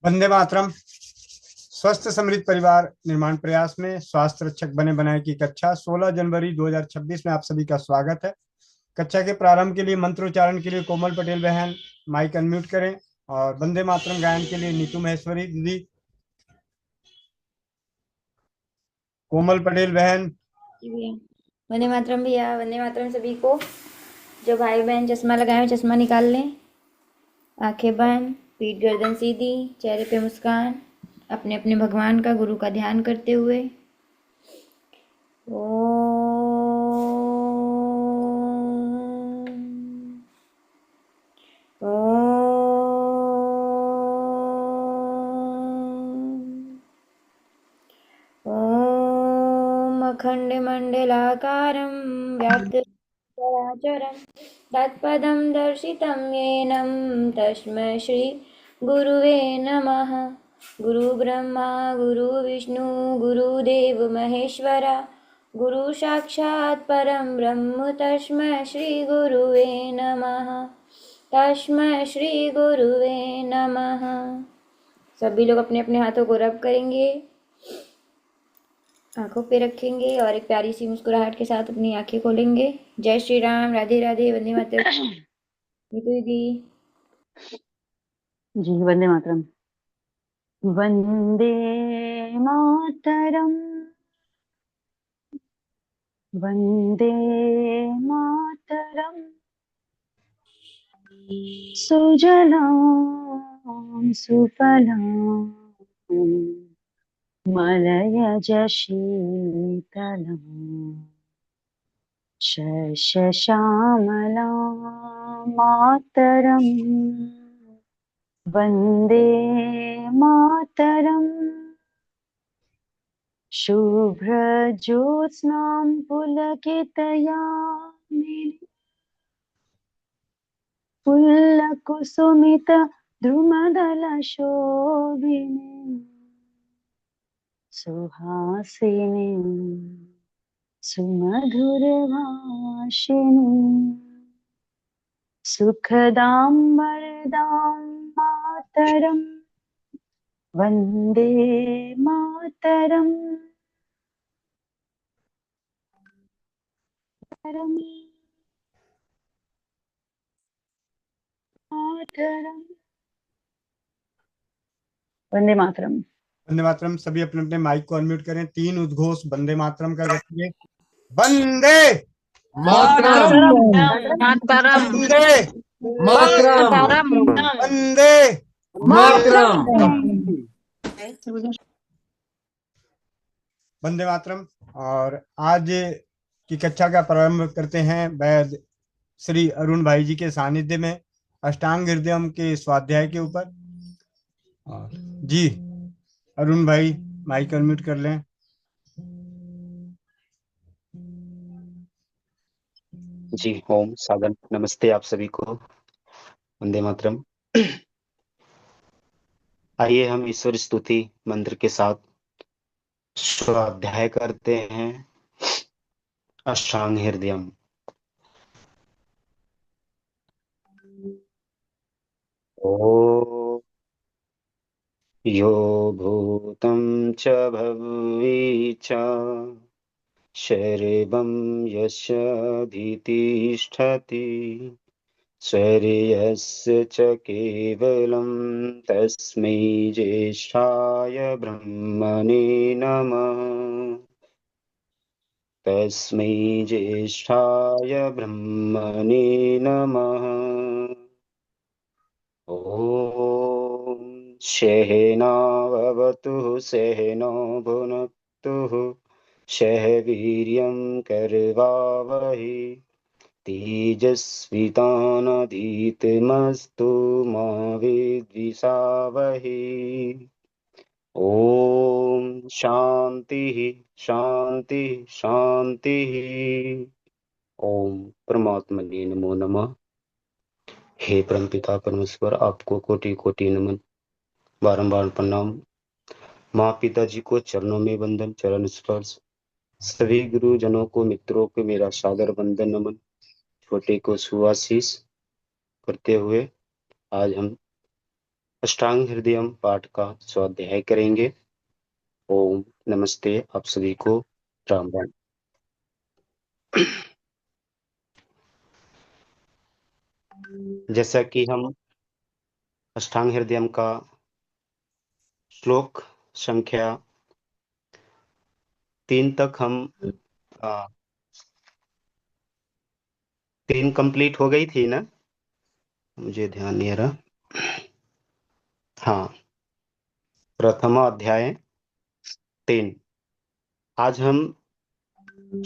वंदे मातरम। स्वस्थ समृद्ध परिवार निर्माण प्रयास में स्वास्थ्य रक्षक बने बनाए की कक्षा 16 जनवरी 2026 में आप सभी का स्वागत है। कक्षा के प्रारंभ के लिए मंत्रोच्चारण के लिए कोमल पटेल बहन माइक अनम्यूट करें और वंदे मातरम गायन के लिए नीतू महेश्वरी दीदी। कोमल पटेल बहन। जी भैया। वंदे मातरम भैया, वंदे मातरम सभी को। जो भाई बहन चश्मा लगाए हैं चश्मा निकाल लें। आंखें बंद, पीठ गर्दन सीधी, चेहरे पे मुस्कान, अपने अपने भगवान का गुरु का ध्यान करते हुए। ओम ओम अखण्डमण्डलाकारं व्याप्तं चराचरं तत्पदं दर्शितं येनं तस्मै श्री गुरुवे नमः। गुरुब्रह्मा गुरुविष्णु गुरुदेव महेश्वरा गुरु साक्षात् परं ब्रह्म तस्मै श्री गुरुवे नमः। तस्मै श्री गुरुवे नमः। सभी लोग अपने अपने हाथों को रब करेंगे, आंखों पे रखेंगे और एक प्यारी सी मुस्कुराहट के साथ अपनी आंखें खोलेंगे। जय श्री राम, राधे राधे, वंदे मातरम। नीतू दीदी। जी वंदे मातरम। वंदे मातरम, वंदे मातरम। सुजलां सुफलां मलयज शीतलां शस्यश्यामलां मातरम। वंदे मातरम। शुभ्रज्योत्स्नां पुलकितयामिनीं पुल्लकुसुमितद्रुमदलशोभिनीं सुहासिनीं सुमधुरभाषिणीं सुखदां वरदां मातरम्। वन्दे मातरम्। मातरम्। वंदे मातरम। वंदे मातरम। सभी अपने अपने माइक को अनम्यूट करें। 3 उद्घोष वंदे मातरम का करेंगे। वंदे मातरम मातरम वंदे मातरम वंदे। मातरम। वंदे मातरम। और आज की कक्षा का प्रारंभ करते हैं वैद श्री अरुण भाई जी के सानिध्य में अष्टांग हृदयम के स्वाध्याय के ऊपर। और जी अरुण भाई माइक अनम्यूट कर लें। जी ओम साधन नमस्ते आप सभी को। वंदे मातरम। आइए हम ईश्वर स्तुति मंत्र के साथ स्वाध्याय करते हैं अष्टांग हृदयम। ओ यो भूतं च भव्ये च शरीरं यस्याधितिष्ठति शरीरस्य च केवलं तस्मै ज्येष्ठाय ब्रह्मणे नमः। तस्मै ज्येष्ठाय ब्रह्मणे नमः। ॐ सहनाववतु सहनो भुनक्तु सह वीर्यं करवावहै तेजस्वितानधीतमस्तु मा विद्विषावहै। ओम शांति शांति शांति। ओम परमात्मा ने नमो नमः। हे परमपिता परमेश्वर, आपको कोटि कोटि नमन, बारंबार प्रणाम। माँ पिताजी को चरणों में वंदन, चरण स्पर्श। सभी गुरुजनों को, मित्रों को मेरा सादर वंदन नमन। छोटे को सुआशीष करते हुए आज हम अष्टांग हृदयम पाठ का स्वाध्याय करेंगे। ओम नमस्ते, आप सभी को राम राम। जैसा कि हम अष्टांग हृदयम का श्लोक संख्या 3 तक हम 3 कंप्लीट हो गई थी ना, मुझे ध्यान नहीं आ रहा। हाँ, प्रथम अध्याय 3। आज हम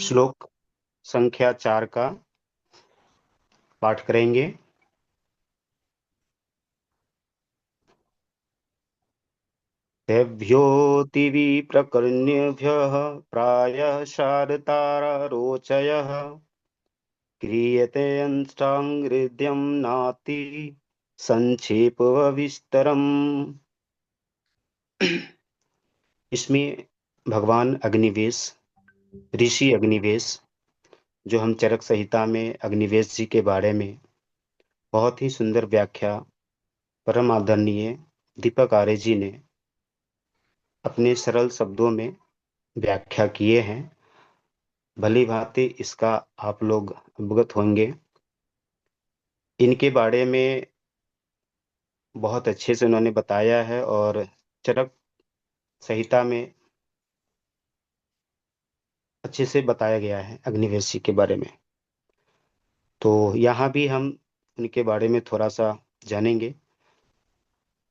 श्लोक संख्या 4 का पाठ करेंगे। तेभ्योऽतिविप्रकर्ण्यभ्यः प्रायः शारतारोचयः क्रियते अष्टाङ्गहृदयं नाति संक्षेपविस्तरम्। इसमें भगवान अग्निवेश, ऋषि अग्निवेश, जो हम चरक संहिता में अग्निवेश जी के बारे में बहुत ही सुंदर व्याख्या परम आदरणीय दीपक आर्य जी ने अपने सरल शब्दों में व्याख्या किए हैं। भली भांति इसका आप लोग अवगत होंगे। इनके बारे में बहुत अच्छे से उन्होंने बताया है और चरक संहिता में अच्छे से बताया गया है अग्निवेश जी के बारे में। तो यहाँ भी हम उनके बारे में थोड़ा सा जानेंगे।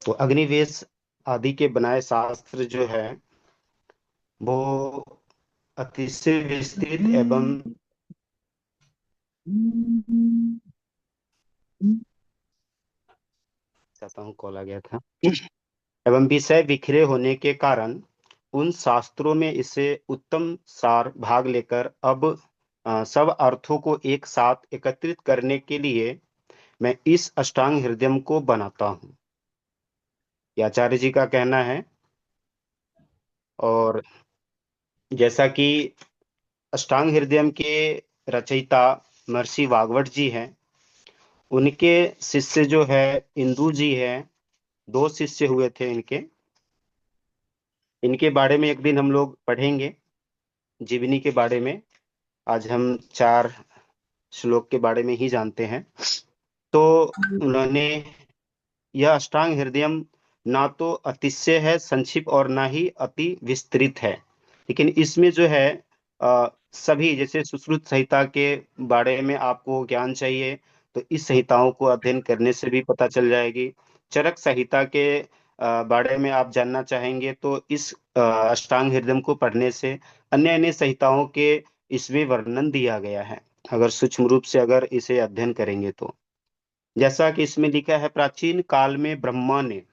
तो अग्निवेश आदि के बनाए शास्त्र जो है वो अतिशय विस्तृत एवं चाहता हूँ, कॉल आ गया था, एवं विषय बिखरे होने के कारण उन शास्त्रों में इसे उत्तम सार भाग लेकर अब सब अर्थों को एक साथ एकत्रित करने के लिए मैं इस अष्टांग हृदयम को बनाता हूँ, ये आचार्य जी का कहना है। और जैसा कि अष्टांग हृदयम के रचयिता महर्षि वाग्भट जी हैं, उनके शिष्य जो है इंदु जी है, 2 शिष्य हुए थे इनके। इनके बारे में एक दिन हम लोग पढ़ेंगे, जीवनी के बारे में। आज हम 4 श्लोक के बारे में ही जानते हैं। तो उन्होंने यह अष्टांग हृदयम ना तो अतिशय है संक्षिप्त और ना ही अति विस्तृत है, लेकिन इसमें जो है सभी, जैसे सुश्रुत संहिता के बारे में आपको ज्ञान चाहिए तो इस संहिताओं को अध्ययन करने से भी पता चल जाएगी। चरक संहिता के बारे में आप जानना चाहेंगे तो इस अष्टांग हृदयम को पढ़ने से अन्य अन्य संहिताओं के इसमें वर्णन दिया गया है, अगर सूक्ष्म रूप से अगर इसे अध्ययन करेंगे तो। जैसा कि इसमें लिखा है, प्राचीन काल में ब्रह्मा ने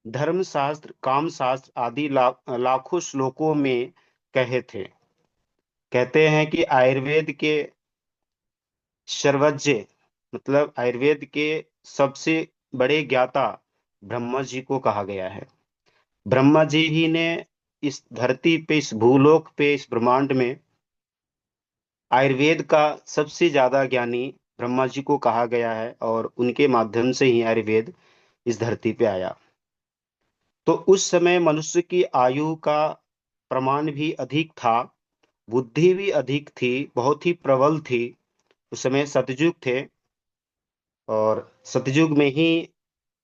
धर्म शास्त्र, काम शास्त्र आदि लाखों श्लोकों में कहे थे। कहते हैं कि आयुर्वेद के सर्वज्ञ, मतलब आयुर्वेद के सबसे बड़े ज्ञाता ब्रह्मा जी को कहा गया है। ब्रह्मा जी ही ने इस धरती पे, इस भूलोक पे, इस ब्रह्मांड में आयुर्वेद का सबसे ज्यादा ज्ञानी ब्रह्मा जी को कहा गया है और उनके माध्यम से ही आयुर्वेद इस धरती पे आया। तो उस समय मनुष्य की आयु का प्रमाण भी अधिक था, बुद्धि भी अधिक थी, बहुत ही प्रबल थी। उस समय सतयुग थे और सतयुग में ही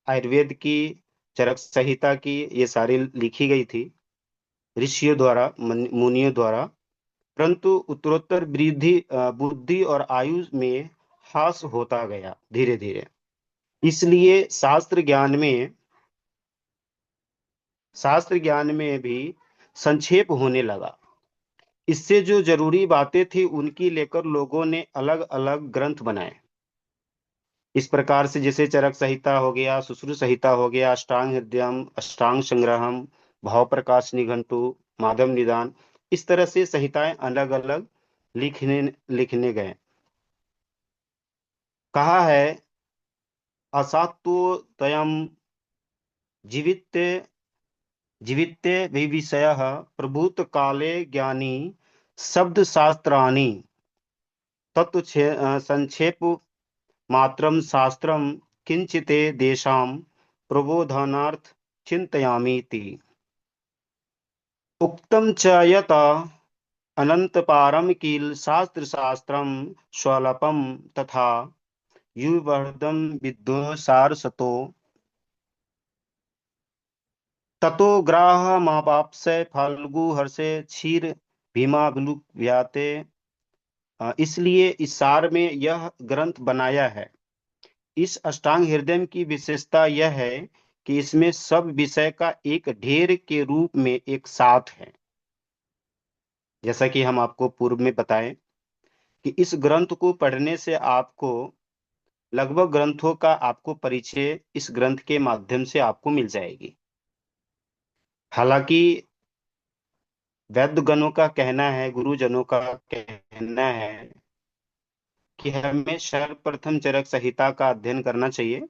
आयुर्वेद की, चरक संहिता की ये सारी लिखी गई थी ऋषियों द्वारा, मुनियों द्वारा। परंतु उत्तरोत्तर वृद्धि बुद्धि और आयु में ह्रास होता गया धीरे धीरे। इसलिए शास्त्र ज्ञान में भी संक्षेप होने लगा। इससे जो जरूरी बातें थी उनकी लेकर लोगों ने अलग अलग ग्रंथ बनाए। इस प्रकार से जैसे चरक संहिता हो गया, सुश्रुत संहिता हो गया, अष्टांग हृदयम, अष्टांग संग्रहम, भाव प्रकाश निघंटु, माधव निदान, इस तरह से संहिताएं अलग अलग लिखने गए। कहा है, असात्वतयम जीवित जीवित विषय प्रभूत काले ज्ञानी शब्द शास्त्राणि तत्व संक्षेप मात्रम शास्त्रम किंचिते देशाम प्रबोधनार्थ चिन्तयामीति। उक्तं च यत अनन्तपारं किल शास्त्रशास्त्रं स्वल्पं तथा युवर्धं विद्वसारसतो ततो ग्राहमापाप्स्य फाल्गु हर्षे क्षीर भीमा व्याते। इसलिए इस सार में यह ग्रंथ बनाया है। इस अष्टांग हृदय की विशेषता यह है कि इसमें सब विषय का एक ढेर के रूप में एक साथ है। जैसा कि हम आपको पूर्व में बताएं कि इस ग्रंथ को पढ़ने से आपको लगभग ग्रंथों का आपको परिचय इस ग्रंथ के माध्यम से आपको मिल जाएगी। हालांकि वैद्यगणों का कहना है, गुरुजनों का कहना है कि हमें सर्वप्रथम चरक संहिता का अध्ययन करना चाहिए।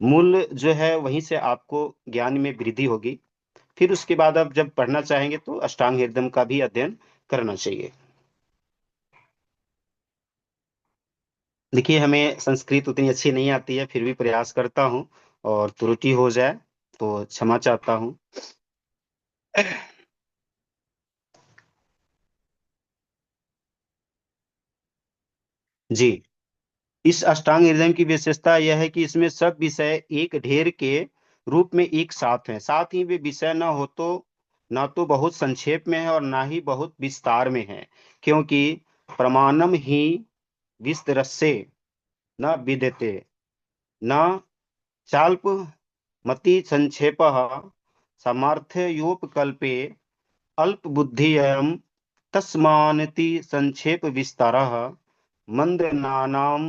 मूल जो है वहीं से आपको ज्ञान में वृद्धि होगी। फिर उसके बाद आप जब पढ़ना चाहेंगे तो अष्टांग हृदय का भी अध्ययन करना चाहिए। देखिए, हमें संस्कृत उतनी अच्छी नहीं आती है, फिर भी प्रयास करता हूँ, और त्रुटि हो जाए तो क्षमा चाहता हूँ। जी, इस अष्टांग हृदय की विशेषता यह है कि इसमें सब विषय एक ढेर के रूप में एक साथ हैं। साथ ही वे विषय न तो बहुत संक्षेप में है और ना ही बहुत विस्तार में है, क्योंकि प्रमाणम ही विस्तरस्य न विद्यते न चाल्प मति संक्षेप सामर्थ्योपकल्पे अल्प बुद्धियम् तस्मान्ति संक्षेप विस्तारः मंदनानां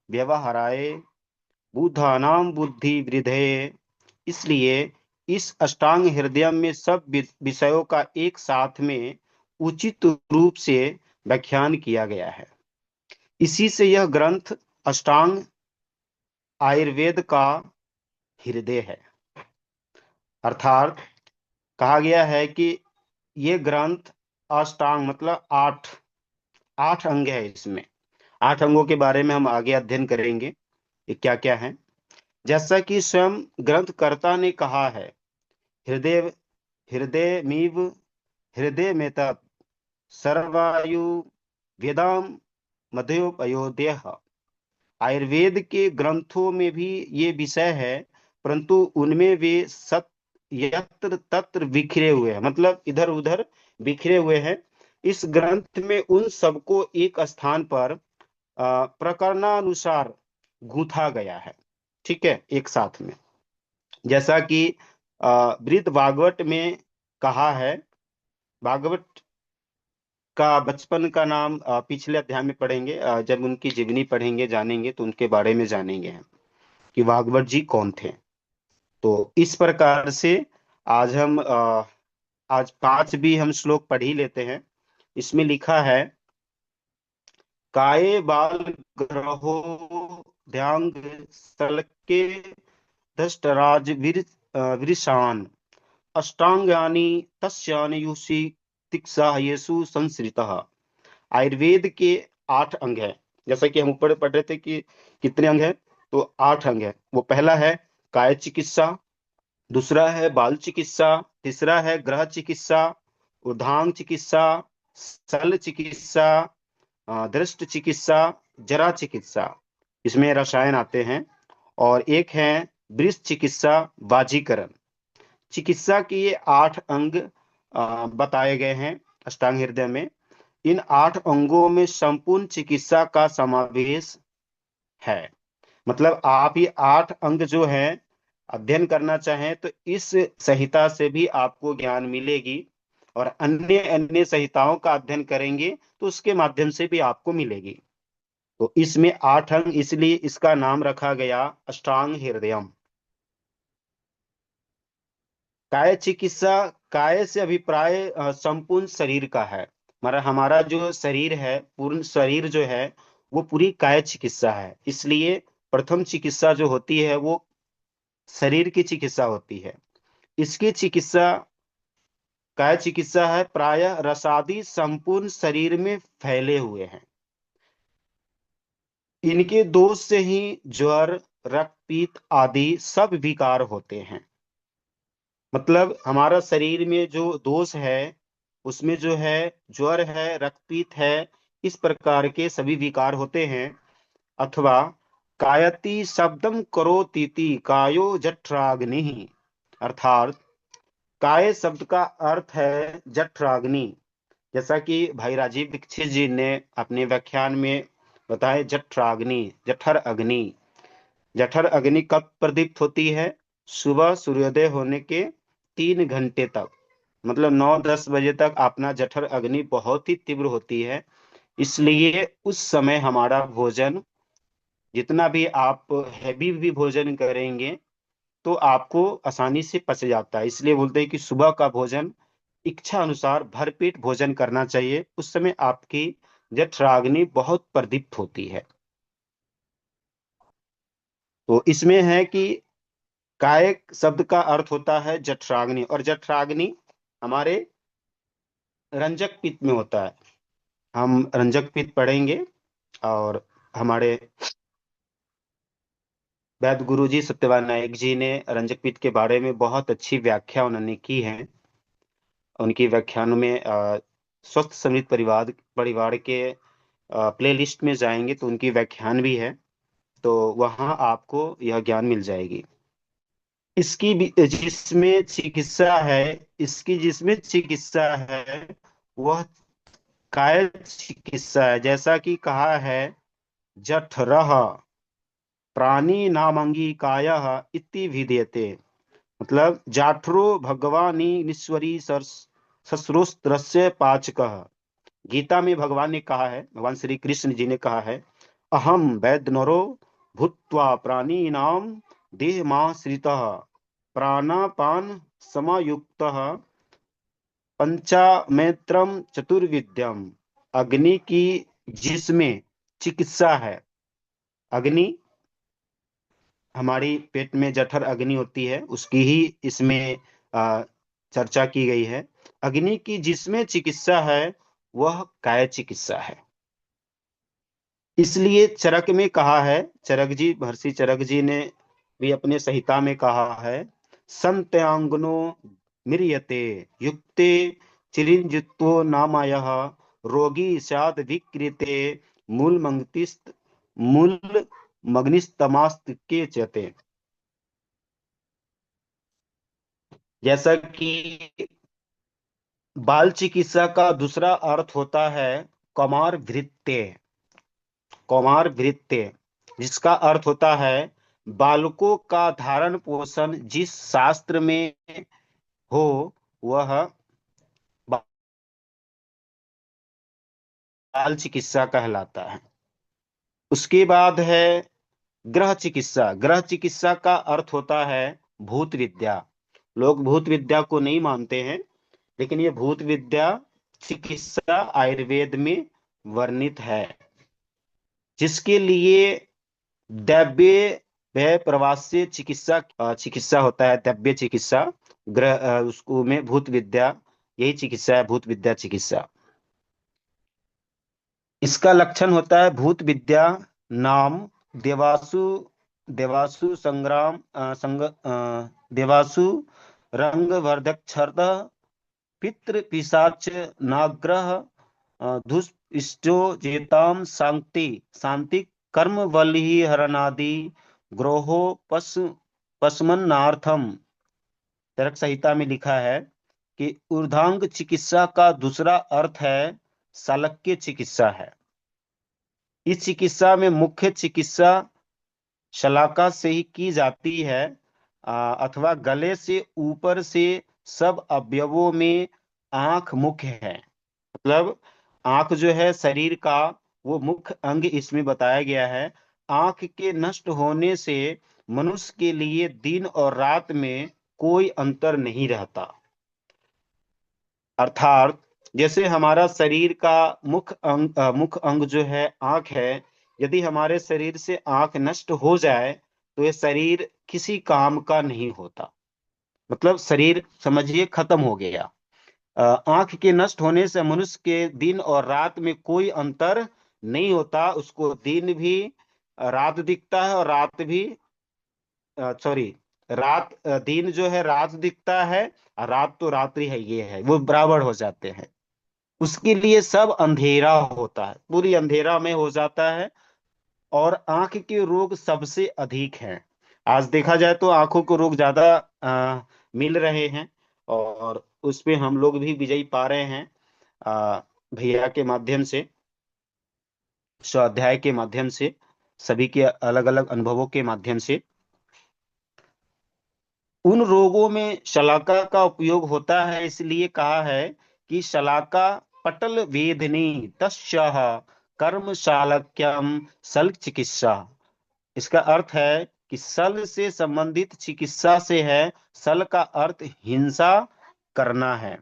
व्यवहाराय बुधानां बुद्धि वृद्धये। इसलिए इस अष्टांग हृदय में सब विषयों का एक साथ में उचित रूप से व्याख्यान किया गया है। इसी से यह ग्रंथ अष्टांग आयुर्वेद का हृदय है। अर्थात कहा गया है कि ये ग्रंथ अष्टांग मतलब आठ अंग है। इसमें 8 अंगों के बारे में हम आगे अध्ययन करेंगे, ये क्या क्या है। जैसा कि स्वयं ग्रंथकर्ता ने कहा है, हृदय हृदयमिव हृदय में तत् सर्वायु वेदाम मध्योपयोदय। आयुर्वेद के ग्रंथों में भी ये विषय है, परंतु उनमें वे यत्र तत्र बिखरे हुए हैं, मतलब इधर उधर बिखरे हुए हैं। इस ग्रंथ में उन सबको एक स्थान पर प्रकरणानुसार गूंथा गया है, ठीक है, एक साथ में। जैसा कि वृद्ध भागवत में कहा है, भागवत का बचपन का नाम पिछले अध्याय में पढ़ेंगे, जब उनकी जीवनी पढ़ेंगे जानेंगे तो उनके बारे में जानेंगे हम कि भागवत जी कौन थे। तो इस प्रकार से आज हम आज 5 भी हम श्लोक पढ़ ही लेते हैं। इसमें लिखा है, काये बाल ग्रहो ध्यांग सलके दष्टराज विरशान अष्टांगानी तस्यानि युषि तिक्सा येषु संसृतः। आयुर्वेद के 8 अंग हैं। जैसा कि हम ऊपर पढ़ रहे थे कि कितने अंग हैं, तो 8 अंग हैं। वो पहला है काय चिकित्सा, दूसरा है बाल चिकित्सा, तीसरा है ग्रह चिकित्सा, ऊर्धांग चिकित्सा, शल्य चिकित्सा, दृष्ट चिकित्सा, जरा चिकित्सा, इसमें रसायन आते हैं, और एक है वृष चिकित्सा, बाजीकरण। चिकित्सा के ये 8 अंग बताए गए हैं अष्टांग हृदय में। इन 8 अंगों में संपूर्ण चिकित्सा का समावेश है। मतलब आप ये 8 अंग जो है अध्ययन करना चाहें तो इस संहिता से भी आपको ज्ञान मिलेगी, और अन्य अन्य संहिताओं का अध्ययन करेंगे तो उसके माध्यम से भी आपको मिलेगी। तो इसमें 8 अंग, इसलिए इसका नाम रखा गया अष्टांग हृदयम। काय चिकित्सा, काय से अभिप्राय संपूर्ण शरीर का है। हमारा जो शरीर है, पूर्ण शरीर जो है वो पूरी काय चिकित्सा है। इसलिए प्रथम चिकित्सा जो होती है वो शरीर की चिकित्सा होती है। इसकी चिकित्सा काय चिकित्सा है, प्रायः रसादि संपूर्ण शरीर में फैले हुए हैं। इनके दोष से ही ज्वर, रक्त पित्त आदि सब विकार होते हैं। मतलब हमारा शरीर में जो दोष है उसमें जो है ज्वर है, रक्तपीत है, इस प्रकार के सभी विकार होते हैं। अथवा कायति शब्दम करोतीति कायो जठराग्नि, अर्थात काय शब्द का अर्थ है जठराग्नि। जैसा कि भाई राजीव दीक्षित जी ने अपने व्याख्यान में बताया, जठराग्नि, जठर अग्नि। जठर अग्नि कब प्रदीप्त होती है? सुबह सूर्योदय होने के 3 घंटे तक, मतलब 9-10 बजे तक अपना जठर अग्नि बहुत ही तीव्र होती है। इसलिए उस समय हमारा भोजन, जितना भी आप हैवी भी भोजन करेंगे तो आपको आसानी से पच जाता है। इसलिए बोलते हैं कि सुबह का भोजन इच्छा अनुसार भरपेट भोजन करना चाहिए। उस समय आपकी जठराग्नि बहुत प्रदीप्त होती है। तो इसमें है कि काय शब्द का अर्थ होता है जठराग्नि, और जठराग्नि हमारे रंजक पित्त में होता है। हम रंजक पित्त पढ़ेंगे, और हमारे वैद गुरु जी सत्यवान नायक जी ने रंजक पित्त के बारे में बहुत अच्छी व्याख्या उन्होंने की है। उनकी व्याख्यानों में स्वस्थ समृद्ध परिवार के प्लेलिस्ट में जाएंगे तो उनकी व्याख्यान भी है, तो वहां आपको यह ज्ञान मिल जाएगी। इसकी जिसमें चिकित्सा है, इसकी जिसमें चिकित्सा है वह काय चिकित्सा है। जैसा कि कहा है, जठरः प्राणी नामंगीकायः इति विधीयते, मतलब जाठरो भगवानी निश्वरी सस्रोस्त्रस्य पाचकः। गीता में भगवान ने कहा है, भगवान श्री कृष्ण जी ने कहा है, अहम वैद्यनरो भूत्वा प्राणीनाम देहमाश्रितः प्राणापान समायुक्तः पंचामेत्रम चतुर्विद्यम। अग्नि की जिसमें चिकित्सा है, अग्नि हमारी पेट में जठर अग्नि होती है, उसकी ही इसमें चर्चा की गई है। अग्नि की जिसमें चिकित्सा है वह काय चिकित्सा है। इसलिए चरक में कहा है, चरक जी, महर्षि चरक जी ने भी अपने संहिता में कहा है, संत्यांगनो मिरियते युक्ते चिरिंजित्वो नामायः रोगी स्याद विक्रीते मूल मग्निस्तमास्त के चते। जैसा कि बाल चिकित्सा का दूसरा अर्थ होता है कौमार भृत्य, कौमार भृत्य, जिसका अर्थ होता है बालकों का धारण पोषण जिस शास्त्र में हो वह बाल चिकित्सा कहलाता है। उसके बाद है ग्रह चिकित्सा। ग्रह चिकित्सा का अर्थ होता है भूत विद्या। लोग भूत विद्या को नहीं मानते हैं, लेकिन ये भूत विद्या चिकित्सा आयुर्वेद में वर्णित है, जिसके लिए दैव्य व प्रवास्य चिकित्सा होता है। दैव्य चिकित्सा, ग्रह उसको में भूत विद्या, यही चिकित्सा है भूत विद्या चिकित्सा। इसका लक्षण होता है भूत विद्या नाम देवासु देवासु संग्राम देवासु रंगवर्धक छर्द पितृ पिशाच नाग्रह दुष्टो जेताम शांति कर्म बलि हरणादि ग्रोहो पशमन्नार्थम। चरक संहिता में लिखा है कि ऊर्ध्वांग चिकित्सा का दूसरा अर्थ है शालक्य चिकित्सा है। इस चिकित्सा में मुख्य चिकित्सा शलाका से ही की जाती है, अथवा गले से ऊपर से सब अवयवों में आंख मुख्य है। मतलब आंख जो है शरीर का वो मुख्य अंग इसमें बताया गया है। आंख के नष्ट होने से मनुष्य के लिए दिन और रात में कोई अंतर नहीं रहता। अर्थात जैसे हमारा शरीर का मुख्य अंग जो है आंख है, यदि हमारे शरीर से आंख नष्ट हो जाए तो ये शरीर किसी काम का नहीं होता, मतलब शरीर समझिए खत्म हो गया। आंख के नष्ट होने से मनुष्य के दिन और रात में कोई अंतर नहीं होता। उसको दिन भी रात दिखता है और रात भी सॉरी, दिन जो है रात दिखता है, और रात तो रात्रि है, ये है वो बराबर हो जाते हैं। उसके लिए सब अंधेरा होता है, पूरी अंधेरा में हो जाता है। और आंख के रोग सबसे अधिक हैं। आज देखा जाए तो आंखों को रोग ज्यादा मिल रहे हैं, और उस पे हम लोग भी विजयी पा रहे हैं, अ, भैया के माध्यम से, स्वाध्याय के माध्यम से, सभी के अलग अलग अनुभवों के माध्यम से। उन रोगों में शलाका का उपयोग होता है, इसलिए कहा है कि शलाका पटल वेदनी तस्याः कर्म शालक्यम सल चिकित्सा। इसका अर्थ है कि सल से संबंधित चिकित्सा से है। सल का अर्थ हिंसा करना है,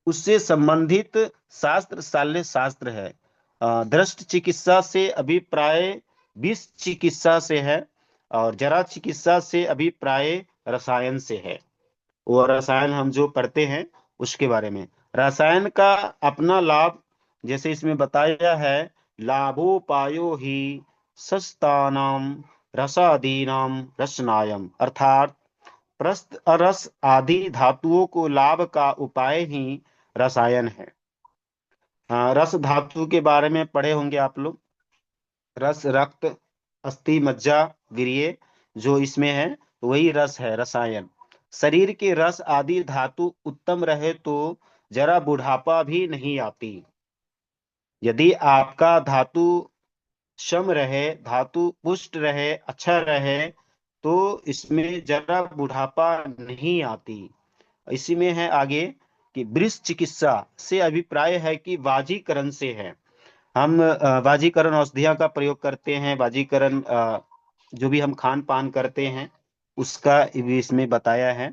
उससे संबंधित शास्त्र शल्य शास्त्र है। दृष्ट चिकित्सा से अभिप्राय विष चिकित्सा से है, और जरा चिकित्सा से अभिप्राय रसायन से है। वो रसायन हम जो पढ़ते हैं उसके बारे में। रसायन का अपना लाभ, जैसे इसमें बताया है, लाभोपायो ही सस्तानाम रसादीनाम रसनायम, अर्थात प्रस्थ रस आदि धातुओं को लाभ का उपाय ही रसायन है। रस धातु के बारे में पढ़े होंगे आप लोग। रस रक्त, अस्थि, मज्जा, वीर्य, जो इसमें है वही रस है, रसायन। शरीर के रस आदि धातु उत्तम रहे तो जरा बुढ़ापा भी नहीं आती। यदि आपका धातु सम रहे, धातु पुष्ट रहे, अच्छा रहे, तो इसमें जरा बुढ़ापा नहीं आती। इसी में है आगे कि वृष चिकित्सा से अभिप्राय है कि वाजीकरण से है। हम वाजीकरण औषधियां का प्रयोग करते हैं, वाजीकरण जो भी हम खान पान करते हैं उसका भी इसमें बताया है।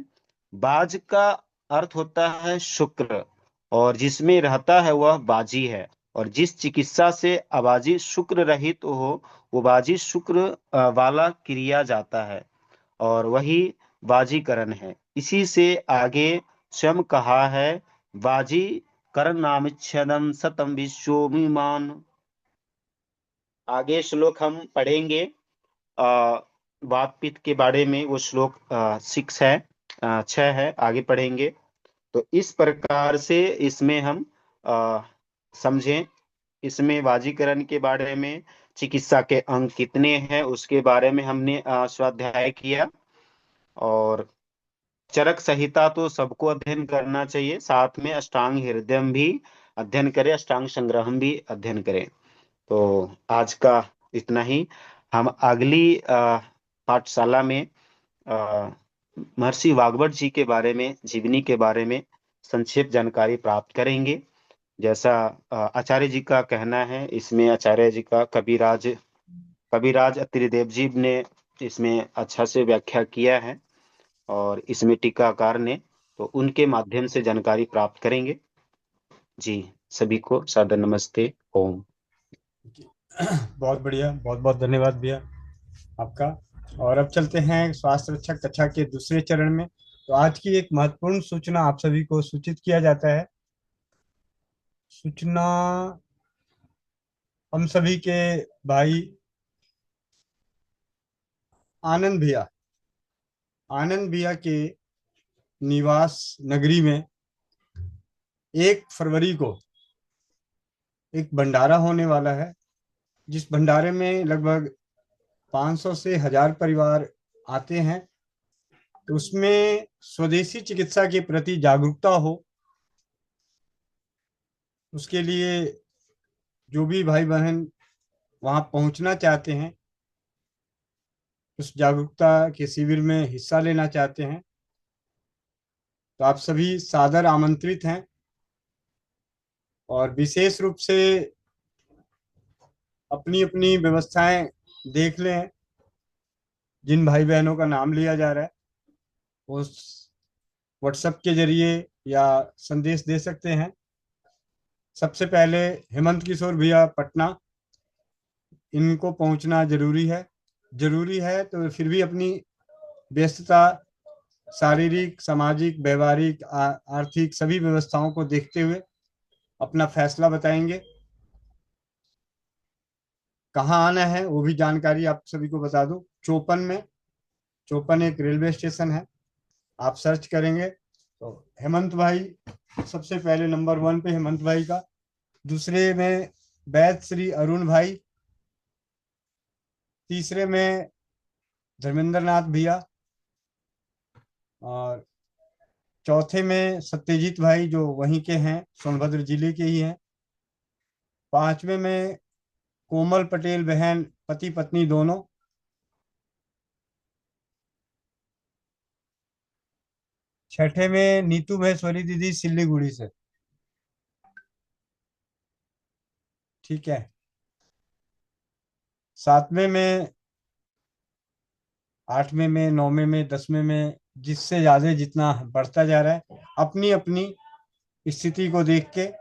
बाज का अर्थ होता है शुक्र, और जिसमें रहता है वह बाजी है। और जिस चिकित्सा से अबाजी शुक्र रहित हो, वो बाजी शुक्र वाला क्रिया जाता है, और वही बाजीकरण है। इसी से आगे स्वयं कहा है, बाजी करण नाम छदम सतम विश्वमिमान। आगे श्लोक हम पढ़ेंगे, वात पित्त के बारे में, वो श्लोक 6 है, 6 है, आगे पढ़ेंगे। तो इस प्रकार से इसमें हम समझें। इसमें वाजीकरण के बारे में, चिकित्सा के अंग कितने हैं उसके बारे में हमने स्वाध्याय किया। और चरक संहिता तो सबको अध्ययन करना चाहिए, साथ में अष्टांग हृदयम भी अध्ययन करें, अष्टांग संग्रहम भी अध्ययन करें। तो आज का इतना ही। हम अगली पाठशाला में महर्षि वाग्भट जी के बारे में, जीवनी के बारे में संक्षिप्त जानकारी प्राप्त करेंगे। जैसा आचार्य जी का कहना है, इसमें आचार्य जी का कविराज त्रिदेव जी ने इसमें अच्छा से व्याख्या किया है, और इसमें टीकाकार ने, तो उनके माध्यम से जानकारी प्राप्त करेंगे। जी, सभी को सादर नमस्ते, ओम। बहुत बढ़िया, बहुत बहुत धन्यवाद भैया आपका। और अब चलते हैं स्वास्थ्य रक्षक कक्षा के दूसरे चरण में। तो आज की एक महत्वपूर्ण सूचना आप सभी को सूचित किया जाता है। सूचना हम सभी के भाई आनंद भैया के निवास नगरी में 1 फरवरी को एक भंडारा होने वाला है, जिस भंडारे में लगभग 500 से 1000 परिवार आते हैं। तो उसमें स्वदेशी चिकित्सा के प्रति जागरूकता हो, उसके लिए जो भी भाई बहन वहां पहुंचना चाहते हैं, उस जागरूकता के शिविर में हिस्सा लेना चाहते हैं, तो आप सभी सादर आमंत्रित हैं। और विशेष रूप से अपनी अपनी व्यवस्थाएं देख लें। जिन भाई बहनों का नाम लिया जा रहा है वो व्हाट्सएप के जरिए या संदेश दे सकते हैं। सबसे पहले हेमंत किशोर भैया पटना, इनको पहुंचना जरूरी है तो फिर भी अपनी व्यस्तता, शारीरिक, सामाजिक, व्यवहारिक, आर्थिक सभी व्यवस्थाओं को देखते हुए अपना फैसला बताएंगे। कहाँ आना है वो भी जानकारी आप सभी को बता दूं। 54 में चोपन एक रेलवे स्टेशन है, आप सर्च करेंगे तो हेमंत भाई सबसे पहले नंबर 1 पे हेमंत भाई का, दूसरे में वैद श्री अरुण भाई, तीसरे में धर्मेंद्र नाथ भैया, और चौथे में सत्यजीत भाई जो वहीं के हैं, सोनभद्र जिले के ही हैं, पांचवे में कोमल पटेल बहन, पति पत्नी दोनों, छठे में नीतू महेश्वरी दीदी सिल्लीगुड़ी से। ठीक है, सातवें में, आठवें में, नौवें में, 10वें में, जिससे ज्यादा जितना बढ़ता जा रहा है, अपनी अपनी स्थिति को देख के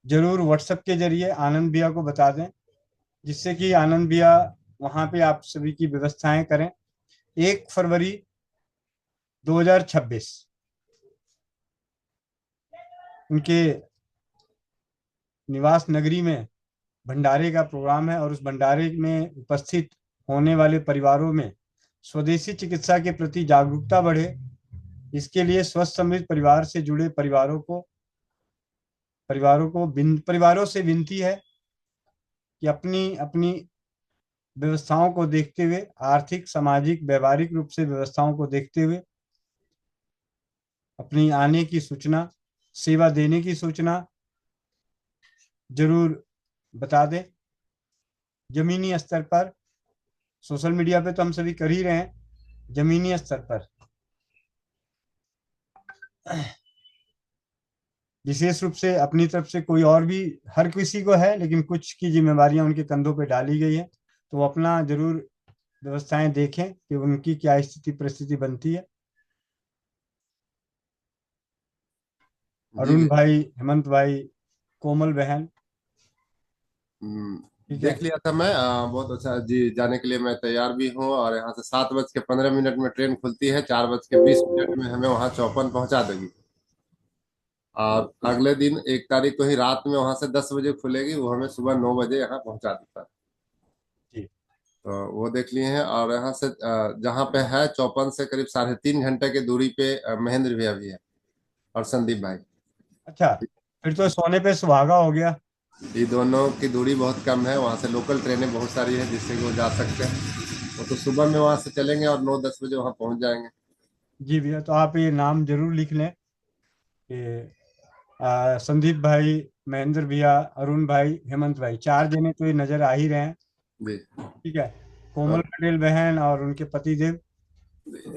जरूर व्हाट्सएप के जरिए आनंद भैया को बता दें, जिससे कि आनंद भैया वहां पे आप सभी की व्यवस्थाएं करें। 1 फरवरी 2026 उनके निवास नगरी में भंडारे का प्रोग्राम है, और उस भंडारे में उपस्थित होने वाले परिवारों में स्वदेशी चिकित्सा के प्रति जागरूकता बढ़े, इसके लिए स्वस्थ समृद्ध परिवार से जुड़े परिवारों से विनती है कि अपनी अपनी व्यवस्थाओं को देखते हुए, आर्थिक, सामाजिक, व्यवहारिक रूप से व्यवस्थाओं को देखते हुए अपनी आने की सूचना, सेवा देने की सूचना जरूर बता दें। जमीनी स्तर पर, सोशल मीडिया पे तो हम सभी कर ही रहे हैं, जमीनी स्तर पर विशेष रूप से अपनी तरफ से कोई और भी, हर किसी को है लेकिन कुछ की जिम्मेवारियां उनके कंधों पे डाली गई है, तो वो अपना जरूर व्यवस्थाएं देखें कि उनकी क्या स्थिति परिस्थिति बनती है। अरुण भाई, हेमंत भाई, कोमल बहन, ठीक है। देख लिया था मैं, बहुत अच्छा जी। जाने के लिए मैं तैयार भी हूँ, और यहाँ से 7:15 में ट्रेन खुलती है, 4:20 में हमें वहाँ चौपन पहुंचा देगी। और अगले दिन 1 तारीख को ही रात में वहां से 10 बजे खुलेगी, वो हमें सुबह 9 बजे यहाँ पहुंचा देता है। जी। तो वो देख लिए हैं। और यहाँ से जहाँ पे है चौपन से करीब 3.5 घंटे की दूरी पे महेंद्र भैया भी है, और संदीप भाई। अच्छा, फिर तो सोने पे सुहागा हो गया। ये दोनों की दूरी बहुत कम है, वहां से लोकल ट्रेनें बहुत सारी है जिससे कि वो जा सकते हैं। वो तो सुबह में वहां से चलेंगे और 9-10 बजे वहां पहुंच जाएंगे। जी भैया, तो आप ये नाम जरूर लिख लें कि संदीप भाई, महेंद्र भैया, अरुण भाई, हेमंत भाई, 4 जने तो ये नजर आ ही रहे हैं। जी। ठीक है, कोमल पटेल बहन और उनके पति देव।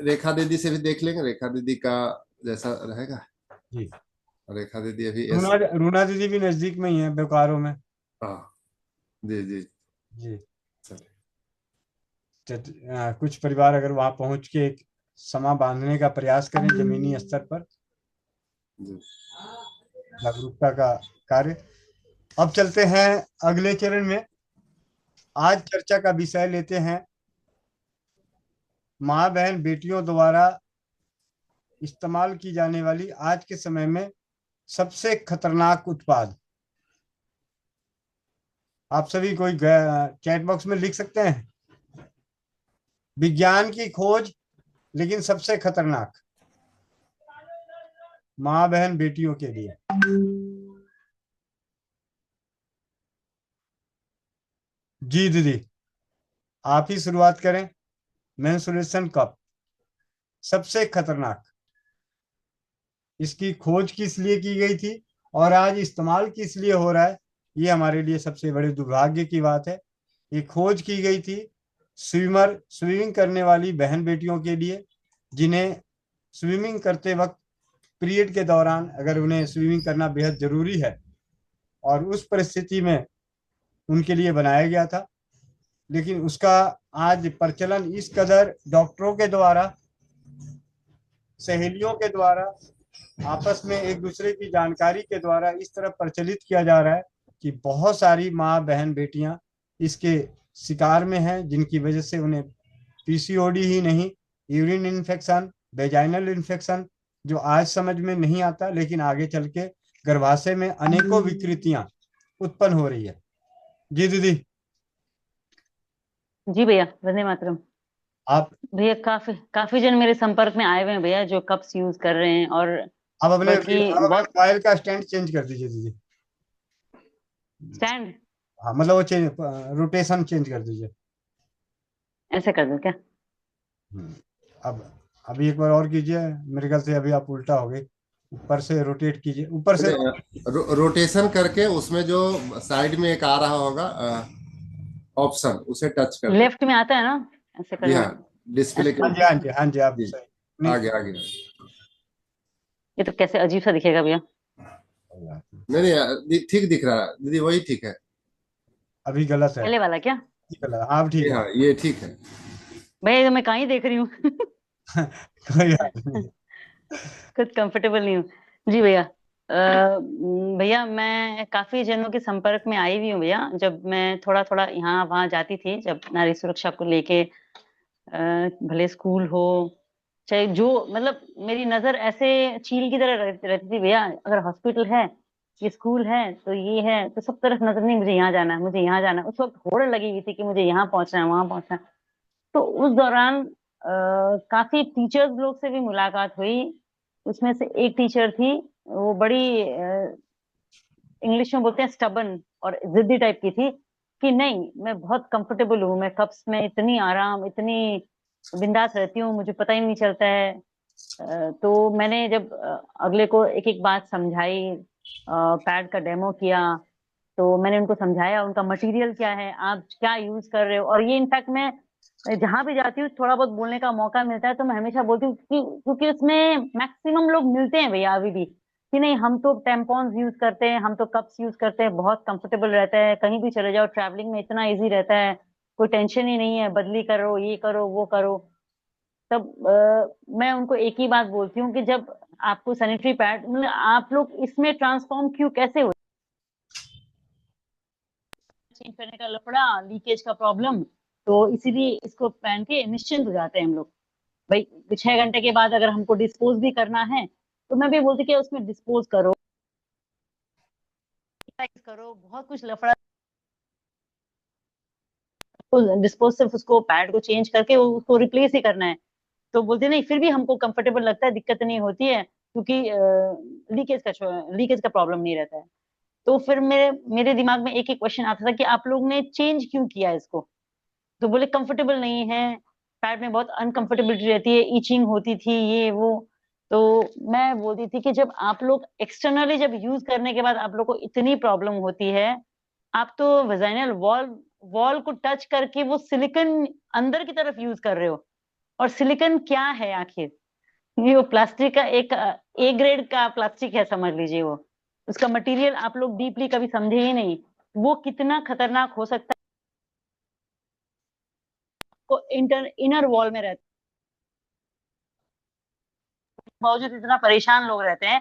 रेखा दीदी से भी देख लेंगे, रेखा दीदी का जैसा रहेगा। जी, रेखा दीदी अभी रूना दीदी भी नजदीक में ही है, बोकारो में। हाँ जी जी जी। कुछ परिवार अगर वहां पहुंच के एक समा बांधने का प्रयास करें जमीनी स्तर पर, जी। जागरूकता का कार्य। अब चलते हैं अगले चरण में। आज चर्चा का विषय लेते हैं माँ बहन बेटियों द्वारा इस्तेमाल की जाने वाली आज के समय में सबसे खतरनाक उत्पाद। आप सभी कोई चैट बॉक्स में लिख सकते हैं, विज्ञान की खोज लेकिन सबसे खतरनाक माँ बहन बेटियों के लिए। जी दीदी, आप ही शुरुआत करें। मेंस्ट्रुएशन कप सबसे खतरनाक, इसकी खोज किस लिए की गई थी और आज इस्तेमाल किस लिए हो रहा है, ये हमारे लिए सबसे बड़े दुर्भाग्य की बात है। ये खोज की गई थी स्विमिंग करने वाली बहन बेटियों के लिए, जिन्हें स्विमिंग करते वक्त पीरियड के दौरान अगर उन्हें स्विमिंग करना बेहद जरूरी है, और उस परिस्थिति में उनके लिए बनाया गया था। लेकिन उसका आज प्रचलन इस कदर डॉक्टरों के द्वारा, सहेलियों के द्वारा, आपस में एक दूसरे की जानकारी के द्वारा इस तरह प्रचलित किया जा रहा है कि बहुत सारी माँ बहन बेटियां इसके शिकार में हैं, जिनकी वजह से उन्हें पीसीओडी ही नहीं, यूरिन इन्फेक्शन, वेजाइनल इन्फेक्शन, जो आज समझ में नहीं आता लेकिन आगे चल के गर्भाशय में अनेकों विकृतियां उत्पन्न हो रही है। जी दीदी। जी भैया, वंदे मातरम। आप भैया काफी जन मेरे संपर्क में आए हुए हैं भैया, जो कप्स यूज कर रहे हैं। और आप अपने बल्कि बहुत मोबाइल का स्टैंड चेंज कर दीजिए दीदी। स्टैंड हाँ मतलब वो चेंज, रोटेशन चेंज कर दीजिए। ऐसे कर दो क्या? हम्म, अब अभी एक बार और कीजिए, मेरे ख्याल से अभी आप उल्टा हो गए। ऊपर से रोटेट कीजिए, ऊपर से। रोटेशन करके उसमें जो साइड में एक आ रहा होगा ऑप्शन, उसे टच कर दे। लेफ्ट में आता है ना, ऐसे जी करना हाँ, है। डिस्प्ले के हाँ जी ऊपर। हाँ जी हाँ जी, आप जी, सही नहीं। आगे आगे। ये तो कैसे अजीब सा दिखेगा भैया। नहीं नहीं, ठीक दिख रहा है दीदी, वही ठीक है। अभी गलत है। पहले वाला क्या? गलत है। हाँ अब ठीक जी है। हाँ, ये ठीक है। भैया ये तो मैं कहाँ ही देख रही हूँ। कोई बात नहीं। खुद कंफर्टेबल नहीं हूँ। जी भैया। भैया मैं काफी जनों के संपर्क में आई हुई हूँ भैया, जब मैं थोड़ा थोड़ा यहाँ वहाँ जाती थी, जब नारी सुरक्षा को लेके भले स्कूल हो चाहे जो, मतलब मेरी नजर ऐसे चील की तरह रहती थी भैया। अगर हॉस्पिटल है, ये स्कूल है, तो ये है, तो सब तरफ नजर, नहीं मुझे यहाँ जाना है, मुझे यहाँ जाना है। उस वक्त होड़ लगी हुई थी कि मुझे यहाँ पहुंचना है, वहां पहुंचना है। तो उस दौरान काफी टीचर्स लोग से भी मुलाकात हुई। उसमें से एक टीचर थी, वो बड़ी इंग्लिश में बोलते हैं स्टबन और जिद्दी टाइप की थी, कि नहीं मैं बहुत कंफर्टेबल हूँ, मैं कप्स में इतनी आराम, इतनी बिंदास रहती हूँ, मुझे पता ही नहीं चलता है। तो मैंने जब अगले को एक एक बात समझाई, पैड का डेमो किया, तो मैंने उनको समझाया उनका मटेरियल क्या है, आप क्या यूज कर रहे हो। और ये इनफैक्ट मैं जहां भी जाती हूँ थोड़ा बहुत बोलने का मौका मिलता है, तो मैं हमेशा बोलती हूँ क्योंकि उसमें मैक्सिमम लोग मिलते हैं भैया अभी भी, कि नहीं हम तो टेम्पॉन्स यूज करते हैं, हम तो कप्स यूज करते हैं, बहुत कंफर्टेबल रहता है, कहीं भी चले जाओ ट्रैवलिंग में इतना इजी रहता है, कोई टेंशन ही नहीं है, बदली करो, ये करो, वो करो। तब मैं उनको एक ही बात बोलती हूँ कि जब आपको सैनिटरी पैड, मतलब आप लोग इसमें ट्रांसफॉर्म क्यों, कैसे हो, चेंज करने का लफड़ा, लीकेज का प्रॉब्लम, तो इसीलिए इसको पहन के निश्चिंत हो जाते हैं हम लोग। भाई 6 घंटे के बाद अगर हमको डिस्पोज भी करना है, तो मैं भी बोलती कि उसमें डिस्पोज करो, बहुत कुछ लफड़ा, डिस्पोज सिर्फ उसको पैड को चेंज करके उसको रिप्लेस ही करना है। तो बोलते नहीं, फिर भी हमको कंफर्टेबल लगता है, दिक्कत नहीं होती है, क्योंकि लीकेज का प्रॉब्लम नहीं रहता है। तो फिर मेरे मेरे दिमाग में एक एक क्वेश्चन आता था कि आप लोग ने चेंज क्यों किया इसको? तो बोले कंफर्टेबल नहीं है, पैड में बहुत अनकंफर्टेबिलिटी रहती है, इचिंग होती थी, ये वो। तो मैं बोलती थी कि जब आप लोग एक्सटर्नली जब यूज करने के बाद आप लोग को इतनी प्रॉब्लम होती है, आप तो वेजाइनल वॉल वॉल को टच करके वो सिलिकन अंदर की तरफ यूज कर रहे हो। और सिलिकन क्या है आखिर? ये वो प्लास्टिक का एक ए ग्रेड का प्लास्टिक है समझ लीजिए। वो उसका मटेरियल आप लोग डीपली कभी समझे ही नहीं, वो कितना खतरनाक हो सकता है, को इनर वॉल में रहता है, बावजूद इतना परेशान लोग रहते हैं।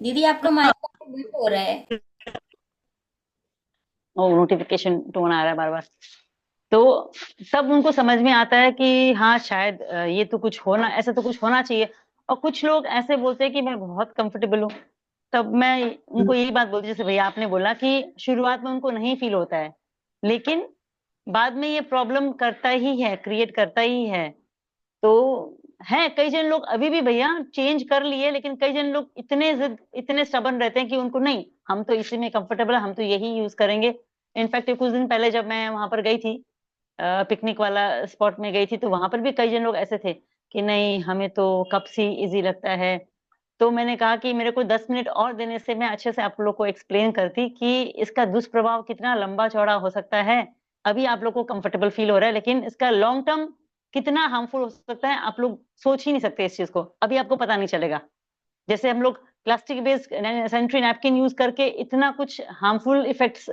दीदी आपका माइक ब्रेक हो रहा है। और नोटिफिकेशन टोन आ रहा है बार बार। तो तब उनको समझ में आता है कि हाँ शायद ये तो कुछ होना, ऐसा तो कुछ होना चाहिए। और कुछ लोग ऐसे बोलते हैं कि मैं बहुत कंफर्टेबल हूँ। तब मैं उनको यही बात बोलती हूँ, जैसे भैया आपने बोला कि शुरुआत में उनको नहीं फील होता है, लेकिन बाद में ये प्रॉब्लम करता ही है, क्रिएट करता ही है। तो है कई जन लोग अभी भी भैया चेंज कर लिए, लेकिन कई जन लोग इतने जिद, इतने स्टबन रहते हैं कि उनको नहीं, हम तो इसी में कंफर्टेबल है, हम तो यही यूज करेंगे। इनफैक्ट कुछ दिन पहले जब मैं वहां पर गई थी, पिकनिक वाला स्पॉट में गई थी, तो वहां पर भी कई जन लोग ऐसे थे कि नहीं हमें तो कप्स ही इजी लगता है। तो मैंने कहा कि मेरे को 10 मिनट और देने से मैं अच्छे से आप लोग को एक्सप्लेन करती कि इसका दुष्प्रभाव कितना लंबा चौड़ा हो सकता है। अभी आप लोग को कंफर्टेबल फील हो रहा है, लेकिन इसका लॉन्ग टर्म कितना हार्मफुल हो सकता है आप लोग सोच ही नहीं सकते इस चीज को, अभी आपको पता नहीं चलेगा। जैसे हम लोग plastic based sanitary napkin use करके इतना कुछ हार्मफुल इफेक्ट्स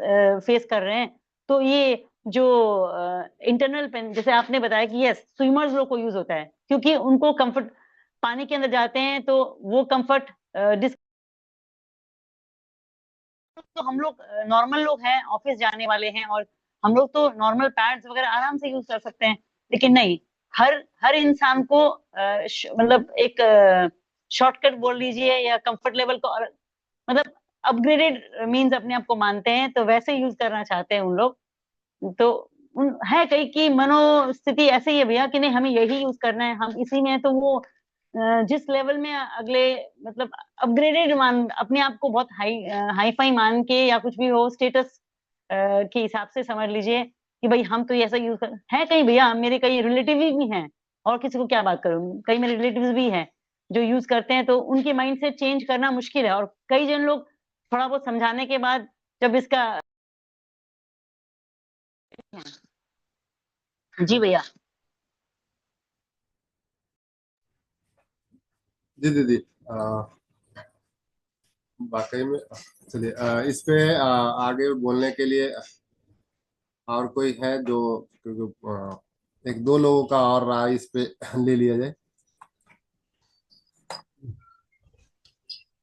फेस कर रहे हैं, तो ये जो इंटरनल पेन, जैसे आपने बताया कि यस स्विमर्स लोग को यूज होता है, क्योंकि उनको कंफर्ट, पानी के अंदर जाते हैं तो वो कंफर्ट तो हम लोग नॉर्मल लोग हैं, ऑफिस जाने वाले हैं, और हम लोग तो नॉर्मल पैड्स वगैरह आराम से यूज कर सकते हैं। लेकिन नहीं, हर हर इंसान को मतलब एक शॉर्टकट बोल लीजिए या कंफर्ट लेवल को मतलब अपग्रेडेड मीन्स अपने आप को मानते हैं, तो वैसे यूज करना चाहते हैं उन लोग। तो है कई की मनोस्थिति ऐसे ही है भैया कि नहीं हमें यही यूज करना है, हम इसी में है, तो वो जिस लेवल में अगले मतलब अपग्रेडेड मान अपने आप को बहुत हाई फाई मान के या कुछ भी हो स्टेटस के हिसाब से समझ लीजिए कि भाई हम तो ये ऐसा यूज कर है। कई भैया मेरे कई रिलेटिव भी हैं, और किसी को क्या बात करूं, कई मेरे रिलेटिव्स भी हैं जो यूज करते हैं, तो उनके माइंड से चेंज करना मुश्किल है। और कई जन लोग थोड़ा बहुत समझाने के बाद जब इसका जी भैया। जी दीदी, वाकई में। चलिए, इस पे आगे बोलने के लिए और कोई है जो, क्योंकि एक दो लोगों का और राय इस पे ले लिया जाए।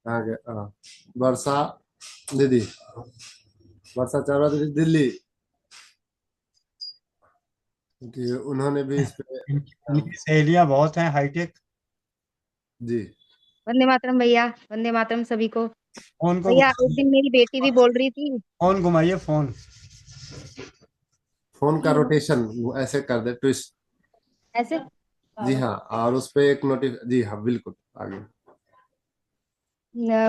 आगे वर्षा दीदी, वर्षा चावला दीदी दिल्ली, कि उन्होंने भी इस पे इनकी सहेलियां बहुत हैं हाईटेक। जी। वंदे मातरम भैया, वंदे मातरम सभी को। फोन को भैया एक दिन मेरी बेटी भी बोल रही थी। फोन घुमाइए, फोन। फोन का रोटेशन ऐसे कर दे, ट्विस्ट। ऐसे जी हाँ, और उस पे एक नोटिस, जी हाँ बिल्कुल आगे।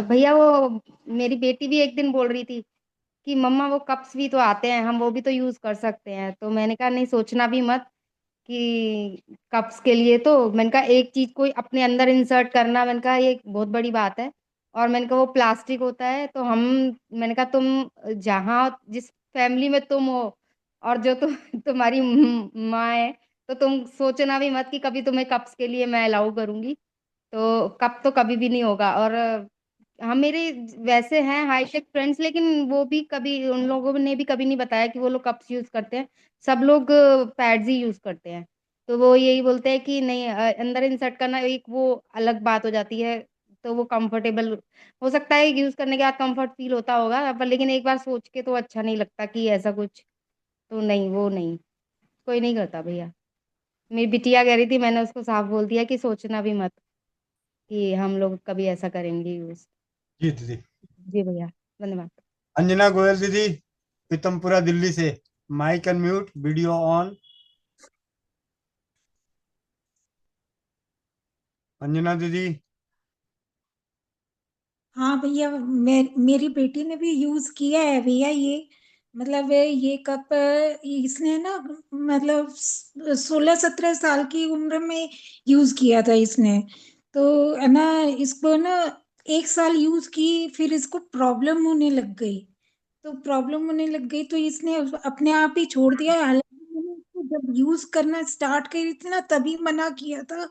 भैया वो मेरी बेटी भी एक दिन बोल रही थी कि मम्मा वो कप्स भी तो आते हैं, हम वो भी तो यूज कर सकते हैं। तो मैंने कहा नहीं, सोचना भी मत कि कप्स के लिए तो मैंने कहा एक चीज कोई अपने अंदर इंसर्ट करना, मैंने कहा ये बहुत बड़ी बात है। और मैंने कहा वो प्लास्टिक होता है, तो हम मैंने कहा तुम जहाँ जिस फैमिली में तुम हो और जो तुम्हारी माँ है, तो तुम सोचना भी मत कि कभी तुम्हें कप्स के लिए मैं अलाउ करूंगी। तो कप तो कभी भी नहीं होगा। और हम मेरे वैसे हैं हाईटेक फ्रेंड्स, लेकिन वो भी कभी उन लोगों ने भी कभी नहीं बताया कि वो लोग कप्स यूज करते हैं। सब लोग पैड्स ही यूज करते हैं। तो वो यही बोलते हैं कि नहीं, अंदर इंसर्ट करना एक वो अलग बात हो जाती है। तो वो कंफर्टेबल हो सकता है, यूज करने के बाद कंफर्ट फील होता होगा, पर लेकिन एक बार सोच के तो अच्छा नहीं लगता कि ऐसा कुछ। तो नहीं, वो नहीं, कोई नहीं करता भैया। मेरी बिटिया कह रही थी, मैंने उसको साफ बोल दिया कि सोचना भी मत कि हम लोग कभी ऐसा करेंगे यूज। जी दीदी। जी भैया, धन्यवाद। अंजना गोयल दीदी, पीतमपुरा दिल्ली से। Mic unmute, video on. Anjana दीदी। हाँ भैया, मेरी बेटी ने भी यूज किया है भैया ये। मतलब ये कप इसने ना, मतलब 16-17 साल की उम्र में यूज किया था इसने। तो है ना, इसको ना 1 साल यूज की, फिर इसको प्रॉब्लम होने लग गई। तो प्रॉब्लम होने लग गई तो इसने अपने आप ही छोड़ दिया। हालांकि मैंने इसको जब यूज करना स्टार्ट करी थी ना, तभी मना किया था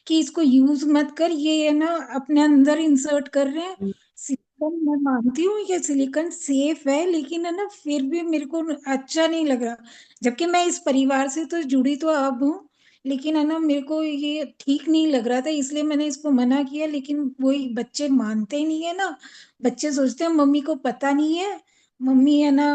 कि इसको यूज मत कर, ये है ना अपने अंदर इंसर्ट कर रहे हैं सिलिकॉन। मैं मानती हूँ ये सिलिकॉन सेफ है, लेकिन है ना फिर भी मेरे को अच्छा नहीं लग रहा। जबकि मैं इस परिवार से तो जुड़ी तो अब हूँ, लेकिन है ना मेरे को ये ठीक नहीं लग रहा था, इसलिए मैंने इसको मना किया। लेकिन वही बच्चे मानते ही नहीं है ना। बच्चे सोचते हैं मम्मी को पता नहीं है, मम्मी है ना,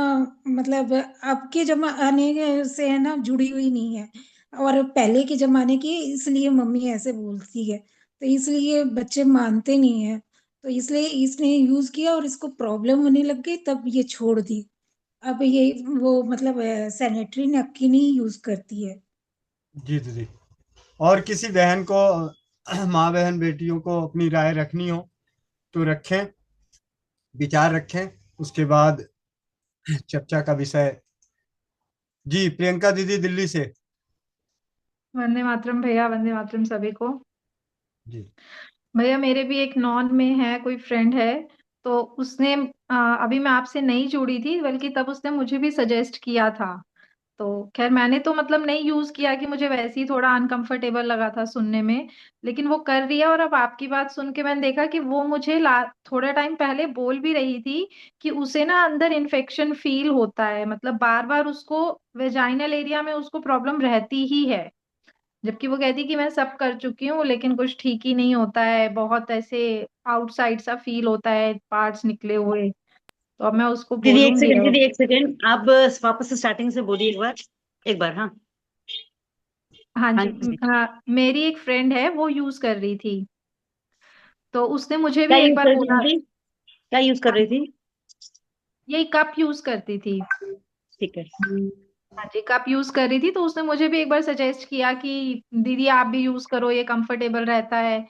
मतलब अब के जमाने से है ना जुड़ी हुई नहीं है, और पहले के जमाने की, इसलिए मम्मी ऐसे बोलती है। तो इसलिए बच्चे मानते नहीं है। तो इसलिए इसने यूज किया और इसको प्रॉब्लम होने लग गई, तब ये छोड़ दी। अब ये वो मतलब सैनिटरी नैपकिन ही यूज करती है। जी दीदी। और किसी बहन को माँ बहन बेटियों को अपनी राय रखनी हो तो रखें, विचार रखें, उसके बाद चर्चा का विषय। जी प्रियंका दीदी दिल्ली से। वंदे मातरम भैया, वंदे मातरम सभी को। जी। भैया मेरे भी एक नॉन में है, कोई फ्रेंड है, तो उसने अभी मैं आपसे नहीं जुड़ी थी, बल्कि तब उसने मुझे भी सजेस्ट किया था। तो खैर मैंने तो मतलब नहीं यूज किया, कि मुझे वैसे ही थोड़ा अनकंफर्टेबल लगा था सुनने में। लेकिन वो कर रही है, और अब आपकी बात सुन के मैंने देखा कि वो मुझे थोड़ा टाइम पहले बोल भी रही थी कि उसे ना अंदर इन्फेक्शन फील होता है, मतलब बार बार उसको वेजाइनल एरिया में उसको प्रॉब्लम रहती ही है। जबकि वो कहती कि मैं सब कर चुकी हूँ, लेकिन कुछ ठीक ही नहीं होता है, बहुत ऐसे आउटसाइड सा फील होता है, पार्ट्स निकले हुए। तो अब मैं उसको दीदी एक बोलूंगी सेकंड, अब। दीदी एक सेकंड, आप वापस से स्टार्टिंग से बोलिए एक बार, एक बार। हाँ हाँ हाँ जी। जी। मेरी एक फ्रेंड है, वो यूज कर रही थी, तो उसने मुझे क्या भी एक यूज बार कर रही बोला। थी, क्या यूज कर रही थी? यही कप यूज करती थी। ठीक है। हाँ जी, कप यूज कर रही थी तो उसने मुझे भी एक बार सजेस्ट किया कि दीदी आप भी यूज करो, ये कंफर्टेबल रहता है।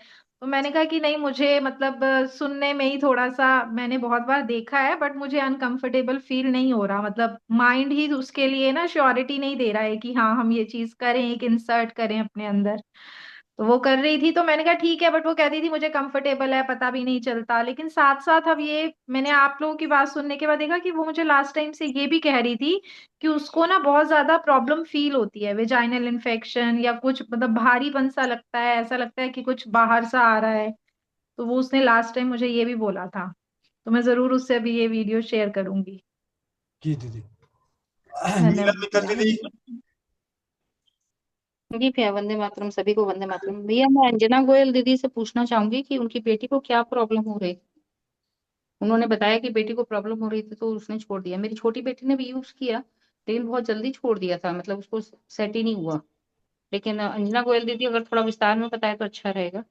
तो मैंने कहा कि नहीं, मुझे मतलब सुनने में ही थोड़ा सा, मैंने बहुत बार देखा है बट मुझे अनकंफर्टेबल फील नहीं हो रहा, मतलब माइंड ही उसके लिए ना श्योरिटी नहीं दे रहा है कि हाँ हम ये चीज करें, एक इंसर्ट करें अपने अंदर। तो वो कर रही थी तो मैंने कहा ठीक है, बट वो कहती थी मुझे कंफर्टेबल है, पता भी नहीं चलता। लेकिन साथ साथ अब ये मैंने आप लोगों की बात सुनने के बाद देखा कि वो मुझे लास्ट टाइम से ये भी कह रही थी कि उसको ना बहुत ज्यादा प्रॉब्लम फील होती है, वेजाइनल इन्फेक्शन या कुछ, मतलब भारीपन सा लगता है, ऐसा लगता है कि कुछ बाहर सा आ रहा है। तो वो उसने लास्ट टाइम मुझे ये भी बोला था। तो मैं जरूर उससे अभी ये वीडियो शेयर करूंगी। जी दीदी। नीलम धन्यवाद मित्तल भैया। दीदी। जी भैया, वंदे मातरम, सभी को वंदे मातरम। भैया मैं अंजना गोयल दीदी से पूछना चाहूंगी कि उनकी बेटी को क्या प्रॉब्लम हो रही। उन्होंने बताया कि बेटी को प्रॉब्लम हो रही थी तो उसने छोड़ दिया। मेरी छोटी बेटी ने भी यूज किया लेकिन बहुत जल्दी छोड़ दिया था, मतलब उसको सेट ही नहीं हुआ। लेकिन अंजना गोयल दीदी अगर थोड़ा विस्तार में बताए तो अच्छा रहेगा।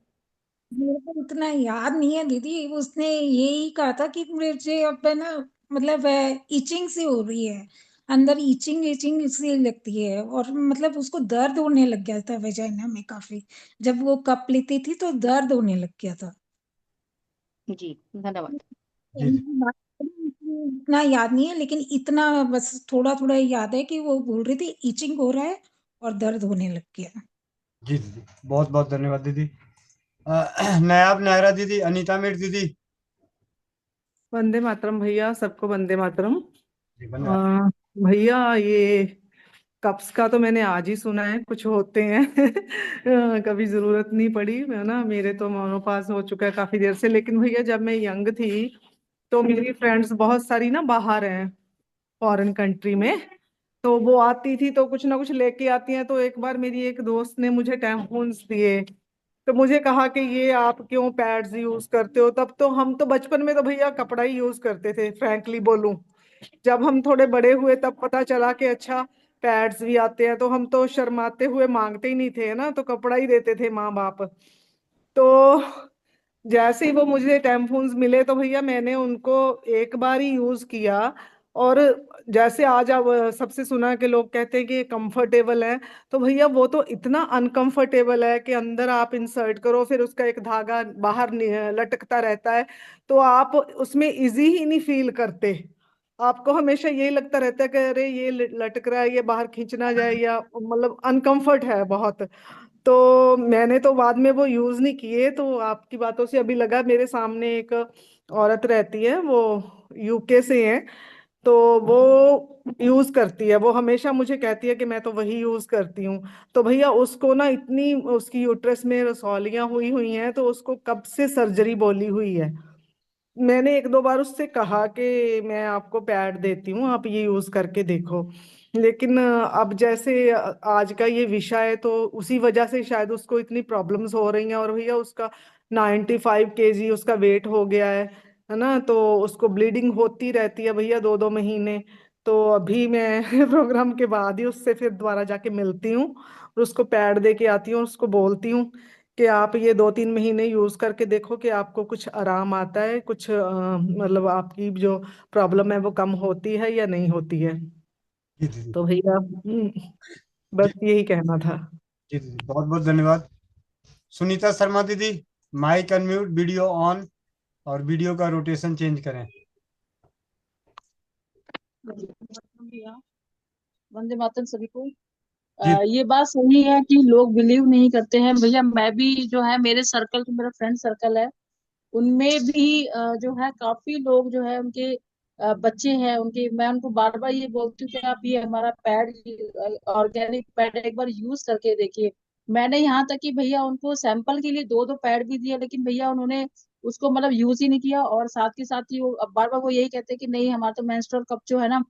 मेरे को उतना याद नहीं है दीदी, उसने यही कहा था कि मुझे अब है ना, मतलब इचिंग सी हो रही है, अंदर इचिंग इचिंग सी लगती है, और मतलब उसको दर्द होने लग गया था वेजाइना में काफी। जब वो कप लेती थी तो दर्द होने लग गया था। जी धन्यवाद। जी जी। इतना याद नहीं है, लेकिन इतना बस थोड़ा थोड़ा याद है कि वो बोल रही थी इचिंग हो रहा है और दर्द होने लग गया। जी दीदी, बहुत बहुत धन्यवाद दीदी। नायाब नायरा दीदी, अनीता मीर दीदी। वंदे मातरम भैया, सबको वंदे मातरम। जी धन्यवाद। भैया ये कप्स का तो मैंने आज ही सुना है, कुछ होते हैं। कभी जरूरत नहीं पड़ी है ना, मेरे तो मोनोपाज हो चुका है काफी देर से। लेकिन भैया जब मैं यंग थी तो मेरी फ्रेंड्स बहुत सारी ना बाहर हैं, फॉरेन कंट्री में। तो वो आती थी तो कुछ ना कुछ लेके आती हैं। तो एक बार मेरी एक दोस्त ने मुझे टैम्पून्स दिए, तो मुझे कहा कि ये आप क्यों पैड्स यूज करते हो। तब तो हम तो बचपन में तो भैया कपड़ा ही यूज करते थे, फ्रैंकली बोलूं। जब हम थोड़े बड़े हुए तब पता चला कि अच्छा पैड्स भी आते हैं, तो हम तो शर्माते हुए मांगते ही नहीं थे ना, तो कपड़ा ही देते थे माँ बाप। तो जैसे ही वो मुझे टैम्पून्स मिले तो भैया मैंने उनको एक बार ही यूज किया। और जैसे आज अब सबसे सुना कि लोग कहते हैं कि ये कंफर्टेबल है, तो भैया वो तो इतना अनकंफर्टेबल है कि अंदर आप इंसर्ट करो फिर उसका एक धागा बाहर लटकता रहता है। तो आप उसमें इजी ही नहीं फील करते। आपको हमेशा यही लगता रहता है कि अरे ये लटक रहा है, ये बाहर खींचना जाए, या मतलब अनकंफर्ट है बहुत। तो मैंने तो बाद में वो यूज नहीं किए। तो आपकी बातों से अभी लगा, मेरे सामने एक औरत रहती है, वो यूके से है। तो वो यूज करती है, वो हमेशा मुझे कहती है कि मैं तो वही यूज करती हूँ। तो भैया उसको ना इतनी उसकी यूट्रस में रसौलियां हुई हुई हैं, तो उसको कब से सर्जरी बोली हुई है। मैंने एक दो बार उससे कहा कि मैं आपको पैड देती हूँ, आप ये यूज करके देखो। लेकिन अब जैसे आज का ये विषय है तो उसी वजह से शायद उसको इतनी प्रॉब्लम्स हो रही हैं। और भैया उसका 95 kg उसका वेट हो गया है ना। तो उसको ब्लीडिंग होती रहती है भैया 2-2 महीने। तो अभी मैं प्रोग्राम के बाद ही उससे फिर दोबारा जाके मिलती हूँ और उसको पैड दे के आती हूँ और उसको बोलती हूँ कि आप ये 2-3 महीने यूज करके देखो कि आपको कुछ आराम आता है, कुछ मतलब आपकी जो प्रॉब्लम है वो कम होती है या नहीं होती है। जी दीदी। तो भैया जी बस यही कहना था। जी दीदी, बहुत बहुत धन्यवाद। सुनीता शर्मा दीदी, माइक अनम्यूट, वीडियो ऑन, और वीडियो का रोटेशन चेंज करें। भैया वंदे मातरम सभी को। जी ये बात सही है कि लोग बिलीव नहीं करते हैं भैया। मैं भी जो है, मेरे सर्कल जो मेरा फ्रेंड सर्कल है उनमें भी जो है काफी लोग जो है उनके बच्चे हैं उनके, मैं उनको बार बार ये बोलती हूँ कि आप ये हमारा पैड, ऑर्गेनिक पैड एक बार यूज करके देखिए। मैंने यहाँ तक कि भैया उनको सैंपल के लिए दो दो पैड भी दिया, लेकिन भैया उन्होंने उसको मतलब यूज ही नहीं किया। और साथ के साथ ही वो बार बार वो यही कहते हैं कि नहीं हमारा तो मेंस्ट्रुअल कप जो है ना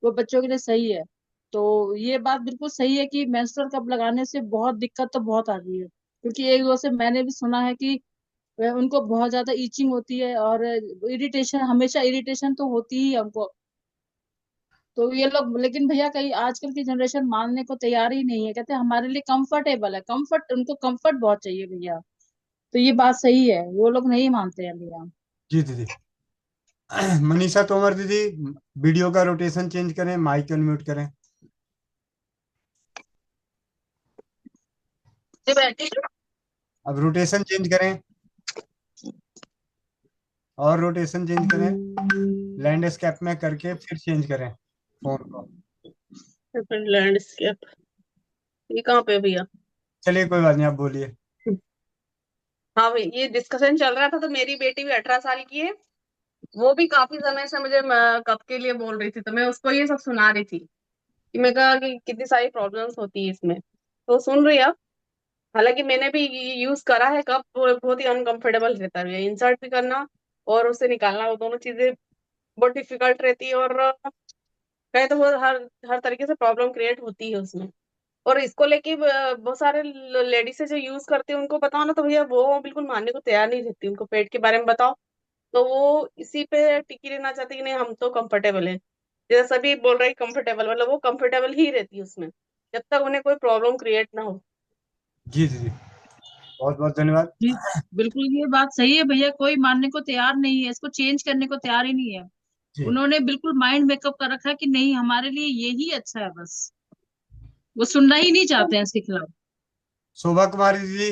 वो बच्चों के लिए सही है। तो ये बात बिल्कुल सही है कि मेंस्ट्रुअल कप लगाने से बहुत दिक्कत तो बहुत आ रही है, क्योंकि एक दो से मैंने भी सुना है कि उनको बहुत ज्यादा ईचिंग होती है और इरिटेशन, हमेशा इरिटेशन तो होती ही है उनको। तो ये लोग, लेकिन भैया कहीं आजकल की जनरेशन मानने को तैयार ही नहीं है, कहते हैं हमारे लिए कंफर्टेबल है, कंफर्ट, उनको कंफर्ट बहुत चाहिए भैया। तो ये बात सही है, वो लोग नहीं मानते हैं भैया। जी दीदी। मनीषा तोमर दीदी, वीडियो का रोटेशन चेंज करें, माइक अनम्यूट करें। अब रोटेशन चेंज करें, और रोटेशन चेंज करें, लैंडस्केप में करके फिर चेंज करें फोन को। लैंडस्केप ये कहाँ पे है भैया? चलिए कोई बात नहीं, आप बोलिए। हाँ भाई, ये डिस्कशन चल रहा था तो मेरी बेटी भी 18 साल की है। वो भी काफी समय से मुझे कप के लिए बोल रही थी, तो मैं उसको ये सब सुना रही थी कि मैं कहा कि कितनी सारी प्रॉब्लम्स होती है इसमें, तो सुन रही है। हालांकि मैंने भी यूज करा है कप, बहुत ही अनकंफर्टेबल रहता है इंसर्ट भी करना और उससे निकालना, वो दोनों चीजें बहुत डिफिकल्ट रहती है, और कहे तो वो हर हर तरीके से प्रॉब्लम क्रिएट होती है उसमें। और इसको लेके बहुत सारे लेडीज जो यूज करते हैं उनको बताओ ना, तो भैया वो बिल्कुल मानने को तैयार नहीं रहती। उनको पेट के बारे में बताओ तो वो इसी पे टिकी रहना चाहती कि नहीं हम तो कंफर्टेबल है। जैसे सभी बोल रहे हैं कंफर्टेबल, मतलब वो कंफर्टेबल ही रहती है उसमें जब तक उन्हें कोई प्रॉब्लम क्रिएट ना हो। जी दीदी, बहुत बहुत धन्यवाद। जी बिल्कुल, ये बात सही है भैया, कोई मानने को तैयार नहीं है, इसको चेंज करने को तैयार ही नहीं है। जी, उन्होंने बिल्कुल माइंड मेकअप कर रखा है कि नहीं हमारे लिए यही अच्छा है, बस वो सुनना ही नहीं चाहते हैं इसके खिलाफ। शोभा कुमारी दीदी,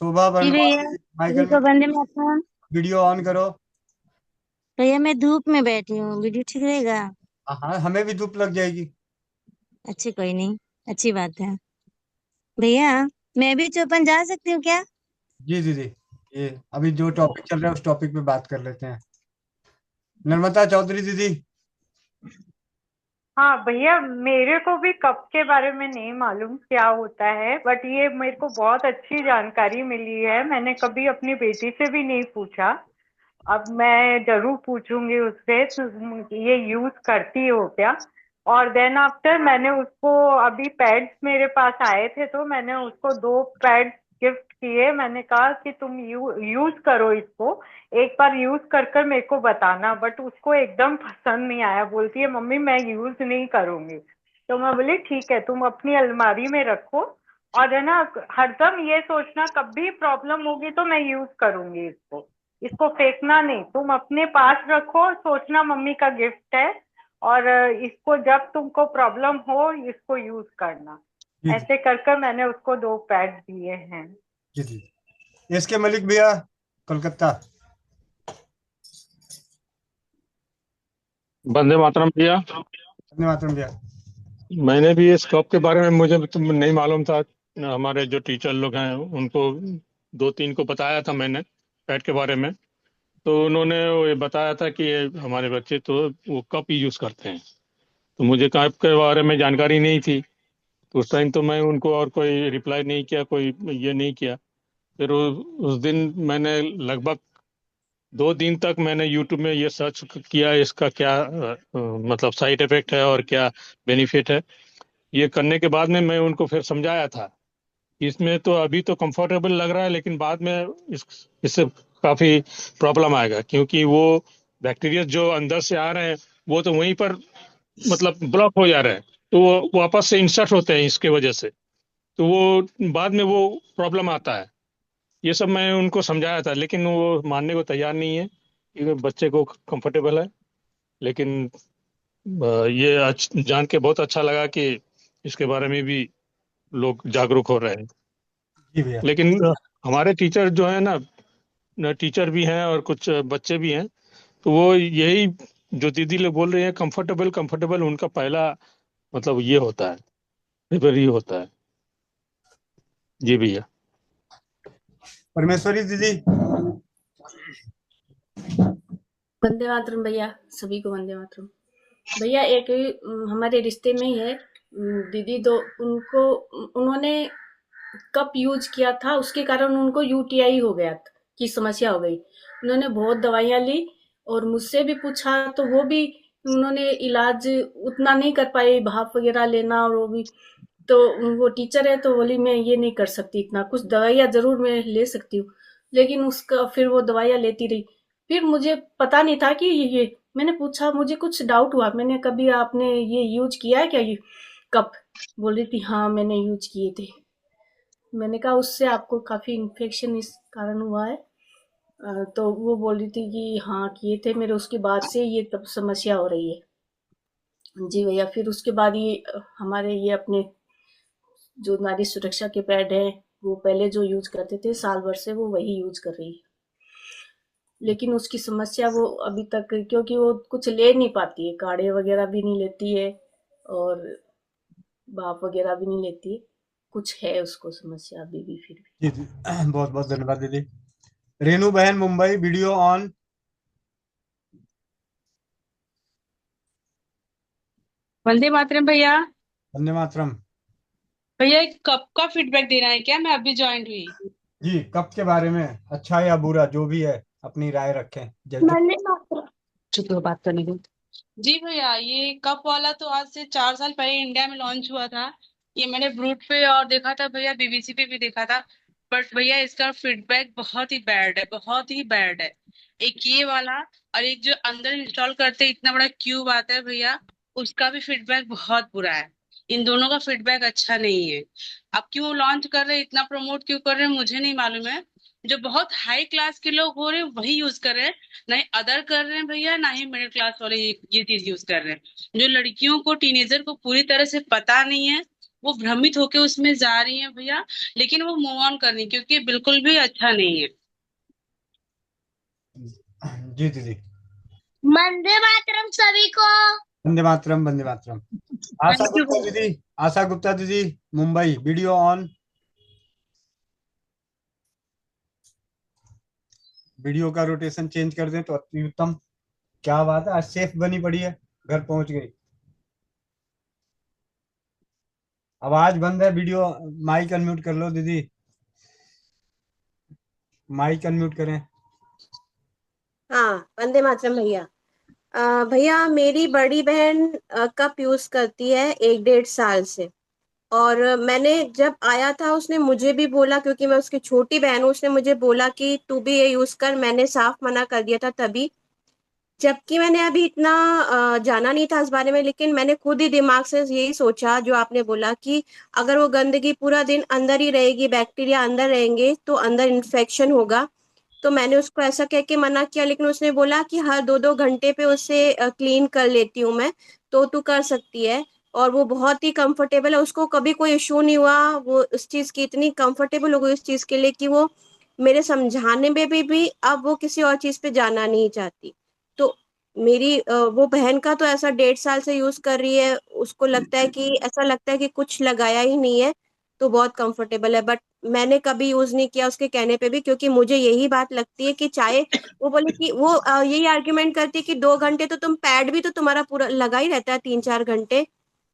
शोभा जी वर्मा भैया, दीदी, सभी माइकल को में वंदे मातरम। वीडियो ऑन करो। भैया मैं धूप में बैठी हूँ, वीडियो ठीक रहेगा? हाँ हाँ, हमें भी धूप लग जाएगी। अच्छी, कोई नहीं, अच्छी बात है। भैया मैं भी चौपन जा सकती हूँ क्या? जी दीदी, ये अभी जो टॉपिक चल रहा है उस टॉपिक पे बात कर लेते हैं। नर्मदा चौधरी दीदी। हाँ भैया, मेरे को भी कप के बारे में नहीं मालूम क्या होता है, बट ये मेरे को बहुत अच्छी जानकारी मिली है। मैंने कभी अपनी बेटी से भी नहीं पूछा, अब मैं जरूर पूछूंगी उससे तुम ये यूज करती हो क्या। और देन आफ्टर मैंने उसको, अभी पैड्स मेरे पास आए थे तो मैंने उसको 2 पैड्स गिफ्ट किए। मैंने कहा कि तुम यूज करो इसको, एक बार यूज कर कर मेरे को बताना। बट उसको एकदम पसंद नहीं आया, बोलती है मम्मी मैं यूज नहीं करूंगी। तो मैं बोली ठीक है, तुम अपनी अलमारी में रखो, और है ना हरदम ये सोचना कभी प्रॉब्लम होगी तो मैं यूज करूंगी इसको, इसको फेंकना नहीं, तुम अपने पास रखो, सोचना मम्मी का गिफ्ट है, और इसको जब तुमको प्रॉब्लम हो इसको यूज करना। जी जी ऐसे कर कर मैंने उसको 2 पैड दिए हैं। जी जी। इसके मलिक भैया, कोलकाता। वंदे मातरम भैया। धन्यवाद भैया। मैंने भी इस कप के बारे में, मुझे तो नहीं मालूम था। हमारे जो टीचर लोग हैं उनको 2-3 को बताया था मैंने पैड के बारे में, तो उन्होंने वो ये बताया था कि ये हमारे बच्चे तो वो कप ही यूज करते हैं। तो मुझे कप के बारे में जानकारी नहीं थी, तो उस टाइम तो मैं उनको और कोई रिप्लाई नहीं किया, कोई ये नहीं किया। फिर उस दिन मैंने लगभग 2 दिन तक मैंने यूट्यूब में ये सर्च किया इसका क्या मतलब साइड इफेक्ट है और क्या बेनिफिट है। ये करने के बाद में मैं उनको फिर समझाया था। इसमें तो अभी तो कंफर्टेबल लग रहा है, लेकिन बाद में इससे काफी प्रॉब्लम आएगा, क्योंकि वो बैक्टीरिया जो अंदर से आ रहे हैं वो तो वहीं पर मतलब ब्लॉक हो जा रहे हैं, तो वो वापस से इंसर्ट होते हैं इसके वजह से, तो वो बाद में वो प्रॉब्लम आता है। ये सब मैं उनको समझाया था, लेकिन वो मानने को तैयार नहीं है कि बच्चे को कंफर्टेबल है। लेकिन ये जान के बहुत अच्छा लगा कि इसके बारे में भी लोग जागरूक हो रहे हैं। जी भैया। लेकिन हमारे टीचर जो है ना, टीचर भी हैं और कुछ बच्चे भी हैं, तो वो यही जो दीदी लोग बोल रहे हैं कंफर्टेबल कंफर्टेबल, उनका पहला मतलब ये होता है, पेपर ये होता है। जी भैया। परमेश्वरी दीदी। वंदे मातरम भैया, सभी को वंदे मातरम। भैया एक हमारे रिश्ते में ही है दीदी, तो उन्होंने कप यूज किया था, उसके कारण उनको यूटीआई हो गया की समस्या हो गई। उन्होंने बहुत दवाइयां ली और मुझसे भी पूछा, तो वो भी उन्होंने इलाज उतना नहीं कर पाए, भाप वगैरह लेना, और वो भी तो वो टीचर है तो बोली मैं ये नहीं कर सकती इतना, कुछ दवाइयां जरूर मैं ले सकती हूँ। लेकिन उसका फिर वो दवाइयां लेती रही, फिर मुझे पता नहीं था कि ये मैंने पूछा, मुझे कुछ डाउट हुआ, मैंने कभी आपने ये यूज किया है क्या ये कप? बोल रही थी हाँ मैंने यूज किए थे। मैंने कहा उससे आपको काफी इन्फेक्शन इस कारण हुआ है, तो वो बोल रही थी कि हाँ किए थे मेरे, उसके बाद से ये तब समस्या हो रही है। जी भैया, फिर उसके बाद ये हमारे ये अपने जो नारी सुरक्षा के पैड है, वो पहले जो यूज करते थे साल भर से वो वही यूज कर रही है, लेकिन उसकी समस्या वो अभी तक, क्योंकि वो कुछ ले नहीं पाती है, काढ़े वगैरह भी नहीं लेती है और भाप वगैरह भी नहीं लेती है, कुछ है उसको समस्या अभी भी फिर भी। जी जी, बहुत बहुत धन्यवाद दीदी। रेनू बहन मुंबई, वीडियो ऑन। वंदे मातरम भैया। वंदे मातरम। भैया एक कप का फीडबैक देना है क्या? मैं अभी ज्वाइन हुई। जी, कब के बारे में, अच्छा या बुरा जो भी है अपनी राय रखें। वंदे मातरम। चलो बात करने दो। जी भैया, ये कप वाला तो आज से 4 साल पहले इंडिया में लॉन्च हुआ था। ये मैंने ब्रूट पे और देखा था भैया, बीबीसी पे भी देखा था। बट भैया इसका फीडबैक बहुत ही बैड है, बहुत ही बैड है। एक ये वाला और एक जो अंदर इंस्टॉल करते इतना बड़ा क्यूब आता है भैया, उसका भी फीडबैक बहुत बुरा है। इन दोनों का फीडबैक अच्छा नहीं है। अब क्यों लॉन्च कर रहे हैं, इतना प्रमोट क्यों कर रहे हैं, मुझे नहीं मालूम है। जो बहुत हाई क्लास के लोग हो रहे हैं वही यूज कर रहे हैं, ना ही अदर कर रहे हैं भैया, ना ही मिडिल क्लास वाले ये चीज यूज कर रहे हैं। जो लड़कियों को, टीनेजर को पूरी तरह से पता नहीं है, वो भ्रमित होके उसमें जा रही हैं भैया, लेकिन वो मूव ऑन करनी, क्योंकि बिल्कुल भी अच्छा नहीं है। जी दीदी। वंदे मातरम सभी को। वंदे मातरम, वंदे मातरम। आशा थैंक यू गुप्ता भैया। दीदी, आशा गुप्ता दीदी मुंबई, वीडियो ऑन। वीडियो का रोटेशन चेंज कर दें तो अति उत्तम। क्या बात है, आज सेफ बनी पड़ी है, घर पहुंच गई। आवाज बंद है, वीडियो माइक अनम्यूट कर लो दीदी, माइक अनम्यूट करें। हाँ, वंदे मातरम भैया। भैया मेरी बड़ी बहन कप यूज करती है 1-1.5 साल से। और मैंने जब आया था उसने मुझे भी बोला, क्योंकि मैं उसकी छोटी बहन हूँ, उसने मुझे बोला कि तू भी ये यूज कर। मैंने साफ मना कर दिया था तभी, जबकि मैंने अभी इतना जाना नहीं था इस बारे में। लेकिन मैंने खुद ही दिमाग से यही सोचा जो आपने बोला कि अगर वो गंदगी पूरा दिन अंदर ही रहेगी, बैक्टीरिया अंदर रहेंगे तो अंदर इन्फेक्शन होगा। तो मैंने उसको ऐसा कह के मना किया, लेकिन उसने बोला कि हर 2-2 घंटे पे उसे क्लीन कर लेती हूँ मैं, तो तू कर सकती है। और वो बहुत ही कंफर्टेबल है, उसको कभी कोई इशू नहीं हुआ। वो उस चीज की इतनी कंफर्टेबल हो गई उस चीज के लिए कि वो मेरे समझाने में भी अब वो किसी और चीज पे जाना नहीं चाहती। तो मेरी वो बहन का तो ऐसा 1.5 साल से यूज कर रही है, उसको लगता है कि ऐसा लगता है कि कुछ लगाया ही नहीं है, तो बहुत कंफर्टेबल है। बट मैंने कभी यूज नहीं किया उसके कहने पे भी, क्योंकि मुझे यही बात लगती है कि चाहे वो बोले कि वो यही आर्ग्यूमेंट करती है कि 2 घंटे तो तुम पैड भी तो तुम्हारा पूरा लगा ही रहता है, 3-4 घंटे,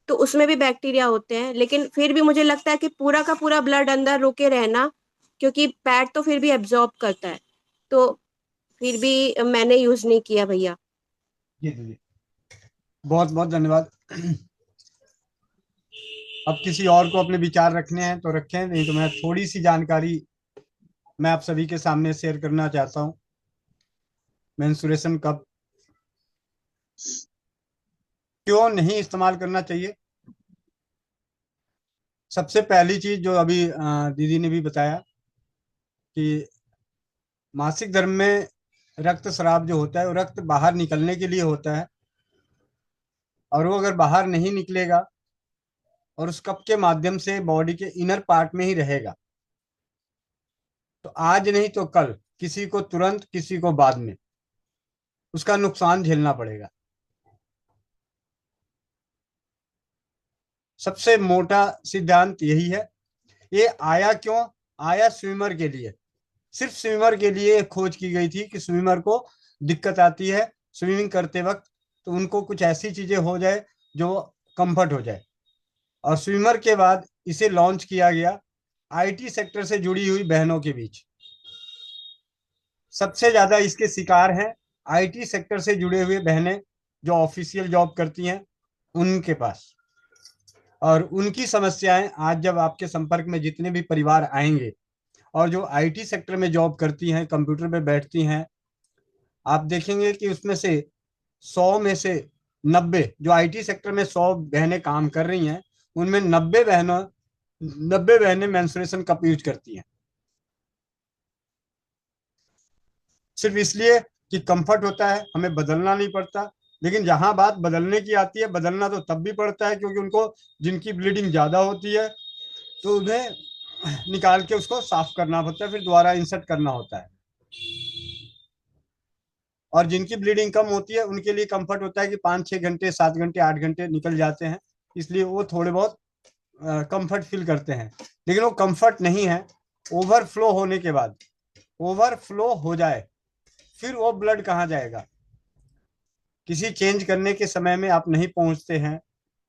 तो उसमें भी बैक्टीरिया होते हैं। लेकिन फिर भी मुझे लगता है कि पूरा का पूरा ब्लड अंदर रुके रहना, क्योंकि पैड तो फिर भी एब्जॉर्ब करता है। तो फिर भी मैंने यूज नहीं किया भैया। जी दीदी, बहुत बहुत धन्यवाद। अब किसी और को अपने विचार रखने हैं तो रखें, नहीं तो मैं थोड़ी सी जानकारी मैं आप सभी के सामने शेयर करना चाहता हूँ। मेंस्ट्रुएशन कप क्यों नहीं इस्तेमाल करना चाहिए। सबसे पहली चीज जो अभी दीदी ने भी बताया कि मासिक धर्म में रक्त स्राव जो होता है वो रक्त बाहर निकलने के लिए होता है, और वो अगर बाहर नहीं निकलेगा और उस कप के माध्यम से बॉडी के इनर पार्ट में ही रहेगा, तो आज नहीं तो कल किसी को तुरंत, किसी को बाद में उसका नुकसान झेलना पड़ेगा। सबसे मोटा सिद्धांत यही है। ये आया क्यों? आया स्विमर के लिए। सिर्फ स्विमर के लिए खोज की गई थी कि स्विमर को दिक्कत आती है स्विमिंग करते वक्त, तो उनको कुछ ऐसी चीजें हो जाए जो कंफर्ट हो जाए। और स्विमर के बाद इसे लॉन्च किया गया आईटी सेक्टर से जुड़ी हुई बहनों के बीच। सबसे ज्यादा इसके शिकार हैं आईटी सेक्टर से जुड़े हुए बहनें जो ऑफिशियल जॉब करती हैं, उनके पास। और उनकी समस्याएं आज जब आपके संपर्क में जितने भी परिवार आएंगे, और जो आईटी सेक्टर में जॉब करती हैं, कंप्यूटर पे बैठती हैं, आप देखेंगे कि उसमें से 100 में से 90, जो आईटी सेक्टर में 100 बहनें काम कर रही हैं, उनमें 90 बहनें मेंस्ट्रुएशन कप यूज करती हैं। सिर्फ इसलिए कि कंफर्ट होता है, हमें बदलना नहीं पड़ता। लेकिन जहां बात बदलने की आती है, बदलना तो तब भी पड़ता है, क्योंकि उनको जिनकी ब्लीडिंग ज्यादा होती है तो उन्हें निकाल के उसको साफ करना होता है, फिर दोबारा इंसर्ट करना होता है। और जिनकी ब्लीडिंग कम होती है उनके लिए कंफर्ट होता है कि 5-6 घंटे, 7 घंटे, 8 घंटे निकल जाते हैं, इसलिए वो थोड़े बहुत कंफर्ट फील करते हैं। लेकिन वो कंफर्ट नहीं है, ओवरफ्लो होने के बाद, ओवरफ्लो हो जाए फिर वो ब्लड कहाँ जाएगा? किसी चेंज करने के समय में आप नहीं पहुंचते हैं,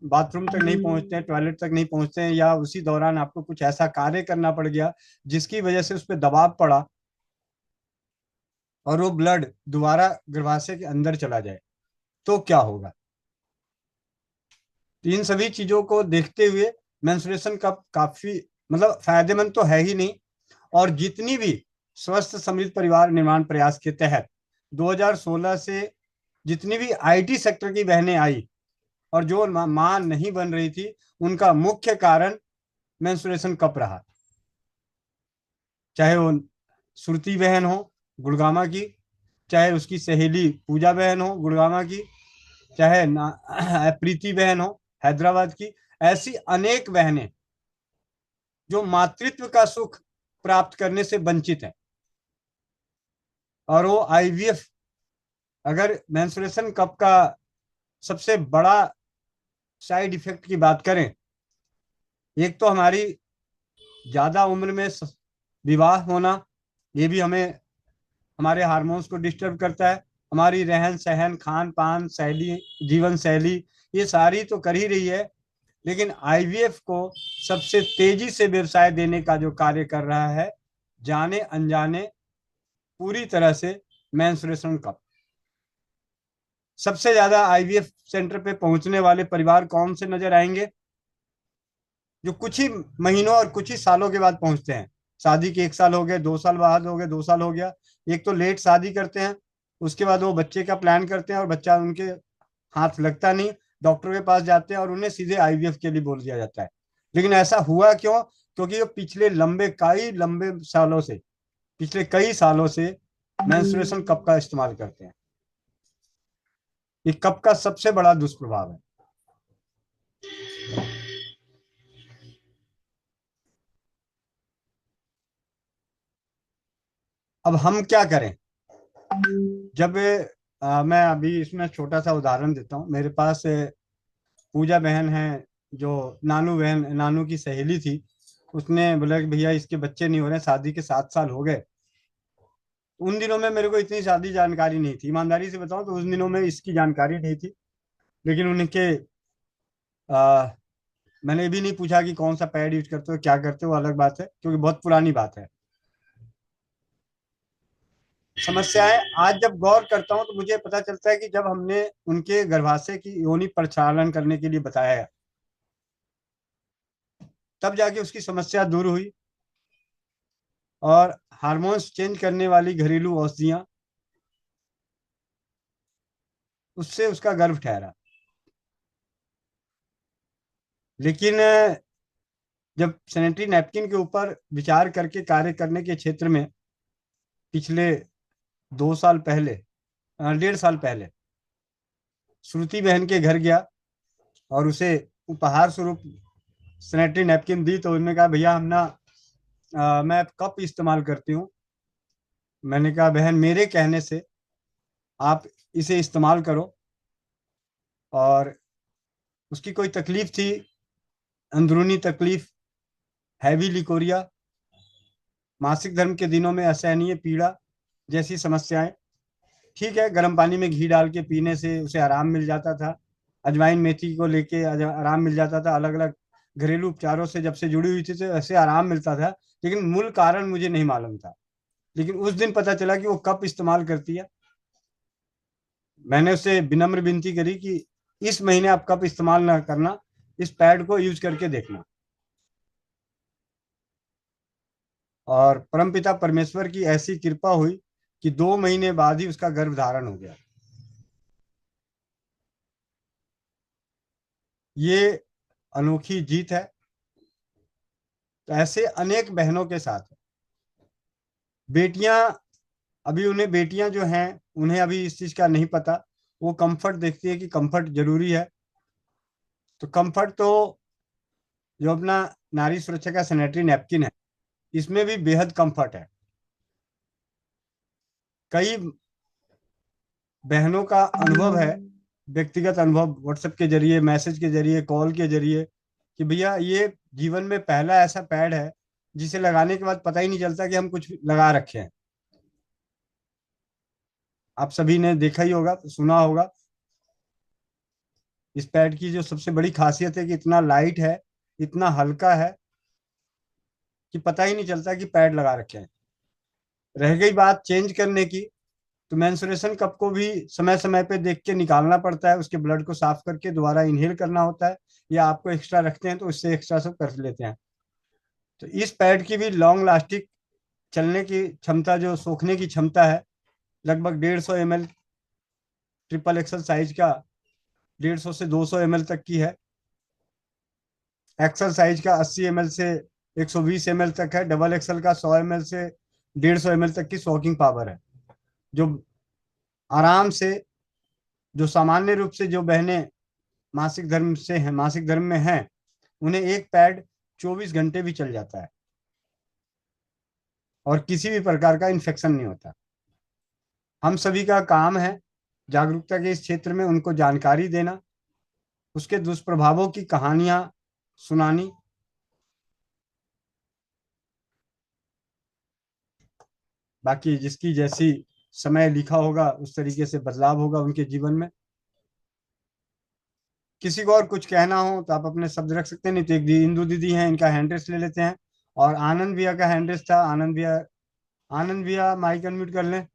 बाथरूम तक नहीं पहुंचते हैं, टॉयलेट तक नहीं पहुंचते हैं, या उसी दौरान आपको कुछ ऐसा कार्य करना पड़ गया जिसकी वजह से उस पर दबाव पड़ा और वो ब्लड दोबारा गर्भाशय के अंदर चला जाए, तो क्या होगा? तो इन सभी चीजों को देखते हुए मेंस्ट्रुएशन कप काफी मतलब फायदेमंद तो है ही नहीं। और जितनी भी स्वस्थ समृद्ध परिवार निर्माण प्रयास के तहत 2016 से जितनी भी आईटी सेक्टर की बहनें आई और जो मां नहीं बन रही थी, उनका मुख्य कारण मेंस्ट्रुएशन कप रहा। चाहे वो श्रुति बहन हो गुड़गामा की, चाहे उसकी सहेली पूजा बहन हो गुड़गामा की, चाहे प्रीति बहन हो हैदराबाद की, ऐसी अनेक बहनें जो मातृत्व का सुख प्राप्त करने से वंचित हैं। और वो आईवीएफ, अगर मेंस्ट्रुएशन कप का सबसे बड़ा साइड इफेक्ट की बात करें, एक तो हमारी ज्यादा उम्र में विवाह होना, ये भी हमें हमारे हार्मोन्स को डिस्टर्ब करता है। हमारी रहन सहन, खान पान शैली, जीवन शैली, ये सारी तो कर ही रही है। लेकिन आईवीएफ को सबसे तेजी से व्यवसाय देने का जो कार्य कर रहा है, जाने अनजाने पूरी तरह से मेंस्ट्रुएशन कप। सबसे ज्यादा आईवीएफ सेंटर पे पहुंचने वाले परिवार कौन से नजर आएंगे? जो कुछ ही महीनों और कुछ ही सालों के बाद पहुंचते हैं। शादी के 1 साल हो गए, 2 साल बाद हो गए, 2 साल हो गया। एक तो लेट शादी करते हैं, उसके बाद वो बच्चे का प्लान करते हैं और बच्चा उनके हाथ लगता नहीं, डॉक्टर के पास जाते हैं और उन्हें सीधे आईवीएफ के लिए बोल दिया जाता है। लेकिन ऐसा हुआ क्यों? क्योंकि वो पिछले कई सालों से मेंस्ट्रुएशन कप का इस्तेमाल करते हैं। ये कप का सबसे बड़ा दुष्प्रभाव है। अब हम क्या करें? जब मैं अभी इसमें छोटा सा उदाहरण देता हूँ। मेरे पास पूजा बहन है, जो नानू की सहेली थी। उसने बोला कि भैया इसके बच्चे नहीं हो रहे, शादी के 7 साल हो गए। उन दिनों में मेरे को इतनी शादी जानकारी नहीं थी, ईमानदारी से बताऊं तो उन दिनों में इसकी जानकारी नहीं थी। लेकिन उनके मैंने ये भी नहीं पूछा कि कौन सा पैड यूज करते हो, क्या करते हो, अलग बात है, क्योंकि बहुत पुरानी बात है। समस्याएं आज जब गौर करता हूं तो मुझे पता चलता है कि जब हमने उनके गर्भाशय की योनि प्रक्षालन करने के लिए बताया, तब जाके उसकी समस्या दूर हुई और हार्मोन्स चेंज करने वाली घरेलू औषधियां, उससे उसका गर्भ ठहरा। लेकिन जब सैनिटरी नैपकिन के ऊपर विचार करके कार्य करने के क्षेत्र में पिछले 2 साल पहले, 1.5 साल पहले श्रुति बहन के घर गया और उसे उपहार स्वरूप सैनिटरी नैपकिन दी, तो उन्होंने कहा भैया हम ना मैं कप इस्तेमाल करती हूँ। मैंने कहा बहन मेरे कहने से आप इसे इस्तेमाल करो। और उसकी कोई तकलीफ थी, अंदरूनी तकलीफ, हैवी लिकोरिया, मासिक धर्म के दिनों में असहनीय पीड़ा जैसी समस्याएं। ठीक है, गर्म पानी में घी डाल के पीने से उसे आराम मिल जाता था, अजवाइन मेथी को लेके आराम मिल जाता था, अलग अलग घरेलू उपचारों से जब से जुड़ी हुई थी तो ऐसे आराम मिलता था। लेकिन मूल कारण मुझे नहीं मालूम था। लेकिन उस दिन पता चला कि वो कप इस्तेमाल करती है। मैंने उससे विनम्र विनती करी कि इस महीने आप कप इस्तेमाल ना करना, इस पैड को यूज करके देखना। और परमपिता परमेश्वर की ऐसी कृपा हुई कि 2 महीने बाद ही उसका गर्भ धारण हो गया। ये अनोखी जीत है। तो ऐसे अनेक बहनों के साथ बेटियां अभी उन्हें बेटियां जो हैं उन्हें अभी इस चीज का नहीं पता, वो कंफर्ट देखती है कि कंफर्ट जरूरी है। तो कंफर्ट तो जो अपना नारी सुरक्षा का सैनिटरी नैपकिन है, इसमें भी बेहद कंफर्ट है। कई बहनों का अनुभव है, व्यक्तिगत अनुभव, व्हाट्सएप के जरिए, मैसेज के जरिए, कॉल के जरिए, कि भैया ये जीवन में पहला ऐसा पैड है जिसे लगाने के बाद पता ही नहीं चलता कि हम कुछ लगा रखे हैं। आप सभी ने देखा ही होगा, सुना होगा। इस पैड की जो सबसे बड़ी खासियत है कि इतना लाइट है, इतना हल्का है कि पता ही नहीं चलता कि पैड लगा रखे हैं। रह गई बात चेंज करने की, तो मेंस्ट्रुएशन कप को भी समय समय पे देख के निकालना पड़ता है, उसके ब्लड को साफ करके दोबारा इनहेल करना होता है, या आपको एक्स्ट्रा रखते हैं तो उससे एक्स्ट्रा सब कर लेते हैं। तो इस पैड की भी लॉन्ग लास्टिक चलने की क्षमता, जो सोखने की क्षमता है, लगभग 150 ml ट्रिपल एक्सल साइज का 150 से 200 ml तक की है। एक्सल साइज का 80 ml से 120 ml तक है। डबल एक्सल का 100 ml से 150 ml तक की सॉकिंग पावर है, जो आराम से, जो सामान्य रूप से जो बहनें मासिक धर्म से हैं, मासिक धर्म में हैं, उन्हें एक पैड 24 घंटे भी चल जाता है और किसी भी प्रकार का इन्फेक्शन नहीं होता। हम सभी का काम है जागरूकता के इस क्षेत्र में उनको जानकारी देना, उसके दुष्प्रभावों की कहानियां सुनानी। बाकी जिसकी जैसी समय लिखा होगा उस तरीके से बदलाव होगा उनके जीवन में। किसी को और कुछ कहना हो तो आप अपने शब्द रख सकते हैं, नहीं तो एक इंदु दीदी हैं, इनका हैंड्रेस ले लेते हैं। और आनंद भैया का हैंड्रेस था। आनंद भैया माइक अनम्यूट कर लें।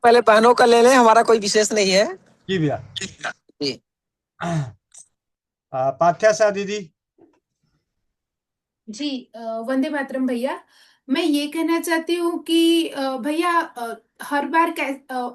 पहले बहनों का ले लें, हमारा कोई विशेष नहीं है। जी भैया। जी। पाथ्या सा दीदी। जी वंदे मातरम भैया। मैं ये कहना चाहती हूँ कि भैया हर बार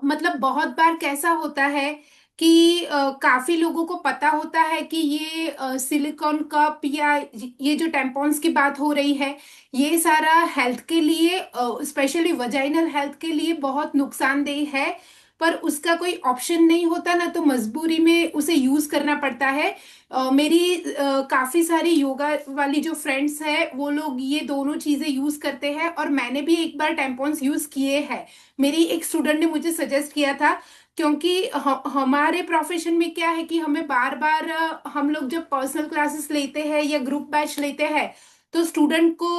मतलब बहुत बार कैसा होता है कि काफी लोगों को पता होता है कि ये सिलिकॉन कप या ये जो टैम्पॉन्स की बात हो रही है, ये सारा हेल्थ के लिए, स्पेशली वजाइनल हेल्थ के लिए बहुत नुकसानदेह है, पर उसका कोई ऑप्शन नहीं होता ना, तो मजबूरी में उसे यूज करना पड़ता है। मेरी काफी सारी योगा वाली जो फ्रेंड्स है वो लोग ये दोनों चीजें यूज करते हैं, और मैंने भी एक बार टैम्पॉन्स यूज किए हैं। मेरी एक स्टूडेंट ने मुझे सजेस्ट किया था, क्योंकि हमारे प्रोफेशन में क्या है कि हमें बार बार हम लोग जब पर्सनल क्लासेस लेते हैं या ग्रुप बैच लेते हैं, तो स्टूडेंट को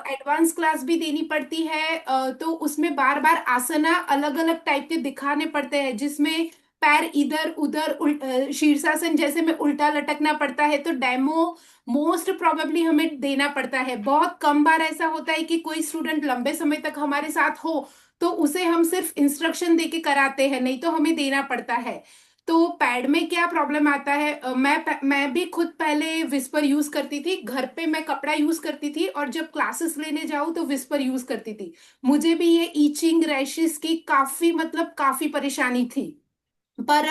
एडवांस क्लास भी देनी पड़ती है, तो उसमें बार बार आसना अलग अलग टाइप के दिखाने पड़ते हैं, जिसमें पैर इधर उधर शीर्षासन जैसे में उल्टा लटकना पड़ता है। तो डेमो मोस्ट प्रोबेबली हमें देना पड़ता है। बहुत कम बार ऐसा होता है कि कोई स्टूडेंट लंबे समय तक हमारे साथ हो, तो उसे हम सिर्फ इंस्ट्रक्शन देके कराते हैं, नहीं तो हमें देना पड़ता है। तो पैड में क्या प्रॉब्लम आता है, मैं भी खुद पहले विस्पर यूज करती थी, घर पे मैं कपड़ा यूज करती थी, और जब क्लासेस लेने जाऊँ तो विस्पर यूज करती थी। मुझे भी ये ईचिंग रैशेस की काफी मतलब काफी परेशानी थी। पर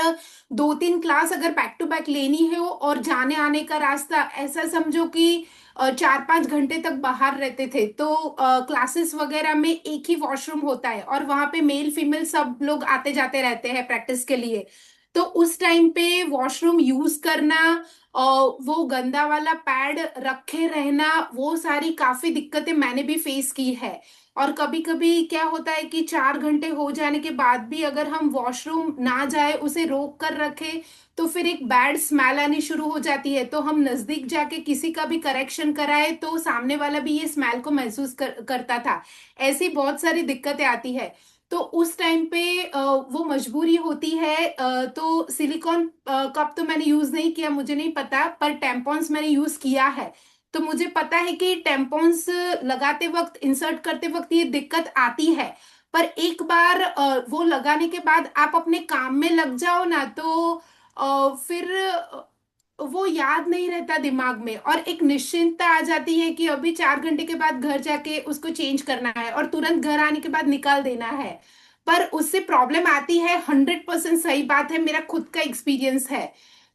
2-3 क्लास अगर बैक टू बैक लेनी है और जाने आने का रास्ता ऐसा समझो कि 4-5 घंटे तक बाहर रहते थे, तो क्लासेस वगैरह में एक ही वॉशरूम होता है, और वहां पे मेल फीमेल सब लोग आते जाते रहते हैं प्रैक्टिस के लिए। तो उस टाइम पे वॉशरूम यूज करना और वो गंदा वाला पैड रखे रहना, वो सारी काफी दिक्कतें मैंने भी फेस की है। और कभी कभी क्या होता है कि 4 घंटे हो जाने के बाद भी अगर हम वॉशरूम ना जाए, उसे रोक कर रखे, तो फिर एक बैड स्मेल आनी शुरू हो जाती है। तो हम नजदीक जाके किसी का भी करेक्शन कराए तो सामने वाला भी ये स्मेल को महसूस करता था। ऐसी बहुत सारी दिक्कतें आती है। तो उस टाइम पे वो मजबूरी होती है। तो सिलिकॉन कप तो मैंने यूज नहीं किया, मुझे नहीं पता, पर टैम्पॉन्स मैंने यूज किया है। तो मुझे पता है कि टैम्पॉन्स लगाते वक्त, इंसर्ट करते वक्त ये दिक्कत आती है। पर एक बार वो लगाने के बाद आप अपने काम में लग जाओ ना, तो फिर वो याद नहीं रहता दिमाग में, और एक निश्चिंतता आ जाती है कि अभी 4 घंटे के बाद घर जाके उसको चेंज करना है और तुरंत घर आने के बाद निकाल देना है। पर उससे प्रॉब्लम आती है, 100% सही बात है, मेरा खुद का एक्सपीरियंस है।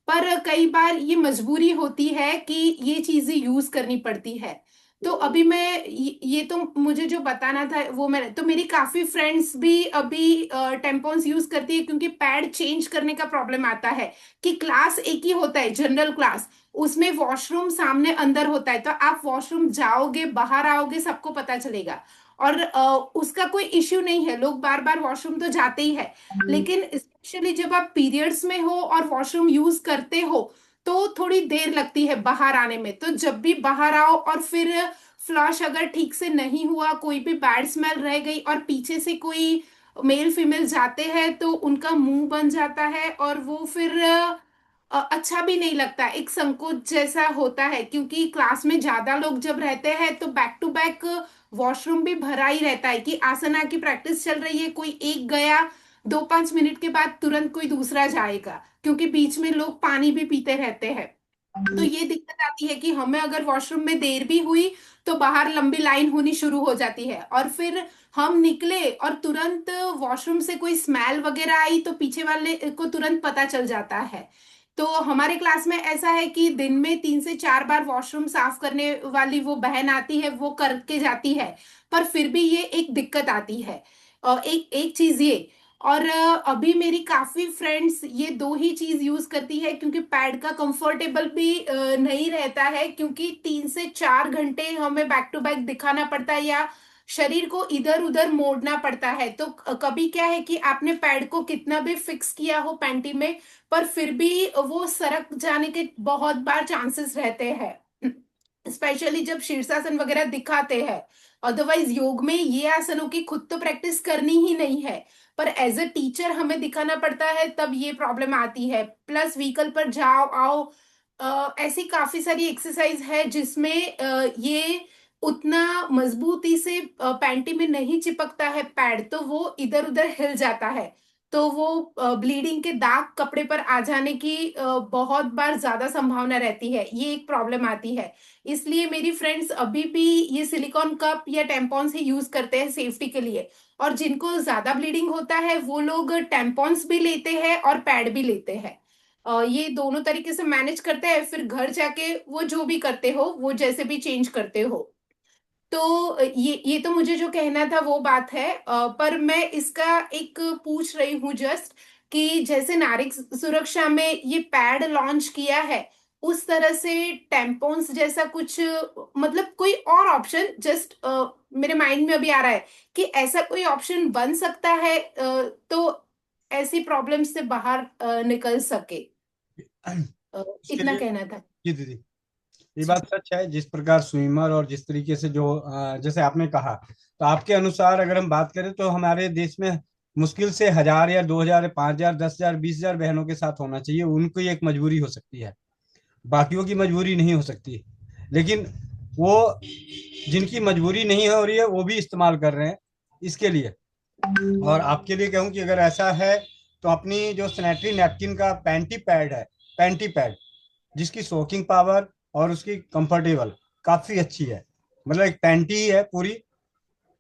पर कई बार ये मजबूरी होती है कि ये चीजें यूज करनी पड़ती है। तो अभी मैं ये तो मुझे जो बताना था वो मैंने तो मेरी काफी फ्रेंड्स भी अभी टेम्पॉन्स यूज करती है, क्योंकि पैड चेंज करने का प्रॉब्लम आता है कि क्लास एक ही होता है, जनरल क्लास, उसमें वॉशरूम सामने अंदर होता है, तो आप वॉशरूम जाओगे बाहर आओगे सबको पता चलेगा। और उसका कोई इश्यू नहीं है, लोग बार बार वॉशरूम तो जाते ही है, लेकिन स्पेशली जब आप पीरियड्स में हो और वॉशरूम यूज करते हो तो थोड़ी देर लगती है बाहर आने में। तो जब भी बाहर आओ और फिर फ्लश अगर ठीक से नहीं हुआ, कोई भी बैड स्मेल रह गई और पीछे से कोई मेल फीमेल जाते हैं तो उनका मुंह बन जाता है और वो फिर अच्छा भी नहीं लगता, एक संकोच जैसा होता है, क्योंकि क्लास में ज्यादा लोग जब रहते हैं तो बैक टू बैक वॉशरूम भी भरा ही रहता है कि आसना की प्रैक्टिस चल रही है, कोई एक गया 2-5 मिनट के बाद तुरंत कोई दूसरा जाएगा, क्योंकि बीच में लोग पानी भी पीते रहते हैं। तो ये दिक्कत आती है कि हमें अगर वॉशरूम में देर भी हुई तो बाहर लंबी लाइन होनी शुरू हो जाती है, और फिर हम निकले और तुरंत वॉशरूम से कोई स्मेल वगैरह आई तो पीछे वाले को तुरंत पता चल जाता है। तो हमारे क्लास में ऐसा है कि दिन में 3 से 4 बार वॉशरूम साफ करने वाली वो बहन आती है, वो करके जाती है, पर फिर भी ये एक दिक्कत आती है। और एक एक चीज ये, और अभी मेरी काफी फ्रेंड्स ये दो ही चीज यूज करती है, क्योंकि पैड का कंफर्टेबल भी नहीं रहता है, क्योंकि 3 से 4 घंटे हमें बैक टू बैक दिखाना पड़ता है या शरीर को इधर उधर मोड़ना पड़ता है। तो कभी क्या है कि आपने पैड को कितना भी फिक्स किया हो पैंटी में, पर फिर भी वो सरक जाने के बहुत बार चांसेस रहते हैं, स्पेशली जब शीर्षासन वगैरह दिखाते हैं। अदरवाइज योग में ये आसनों की खुद तो प्रैक्टिस करनी ही नहीं है, पर एज अ टीचर हमें दिखाना पड़ता है, तब ये प्रॉब्लम आती है। प्लस व्हीकल पर जाओ आओ, ऐसी काफी सारी एक्सरसाइज है जिसमें ये उतना मजबूती से पैंटी में नहीं चिपकता है पैड, तो वो इधर उधर हिल जाता है, तो वो ब्लीडिंग के दाग कपड़े पर आ जाने की बहुत बार ज्यादा संभावना रहती है, ये एक प्रॉब्लम आती है। इसलिए मेरी फ्रेंड्स अभी भी ये सिलिकॉन कप या टेम्पॉन्स ही यूज करते हैं सेफ्टी के लिए, और जिनको ज्यादा ब्लीडिंग होता है वो लोग टेम्पॉन्स भी लेते हैं और पैड भी लेते हैं। ये दोनों तरीके से मैनेज करते हैं, फिर घर जाके वो जो भी करते हो, वो जैसे भी चेंज करते हो। तो ये तो मुझे जो कहना था वो बात है, पर मैं इसका एक पूछ रही हूँ जस्ट, कि जैसे नारी सुरक्षा में ये पैड लॉन्च किया है, उस तरह से टेम्पोन्स जैसा कुछ, मतलब कोई और ऑप्शन, जस्ट मेरे माइंड में अभी आ रहा है कि ऐसा कोई ऑप्शन बन सकता है, तो ऐसी प्रॉब्लम से बाहर निकल सके। इसके इतना लिए कहना था। जी दीदी, ये बात सच है। जिस प्रकार स्विमर और जिस तरीके से जो जैसे आपने कहा, तो आपके अनुसार अगर हम बात करें तो हमारे देश में मुश्किल से 1000 या 2000 या 5000 10,000 20,000 बहनों के साथ होना चाहिए, उनकी एक मजबूरी हो सकती है, बाकियों की मजबूरी नहीं हो सकती। लेकिन वो जिनकी मजबूरी नहीं हो रही है वो भी इस्तेमाल कर रहे हैं इसके लिए। और आपके लिए कहूँ कि अगर ऐसा है तो अपनी जो सैनिटरी नैपकिन का पैंटी पैड है, पैंटी पैड, जिसकी सोकिंग पावर और उसकी कंफर्टेबल काफी अच्छी है, मतलब एक पैंटी ही है पूरी,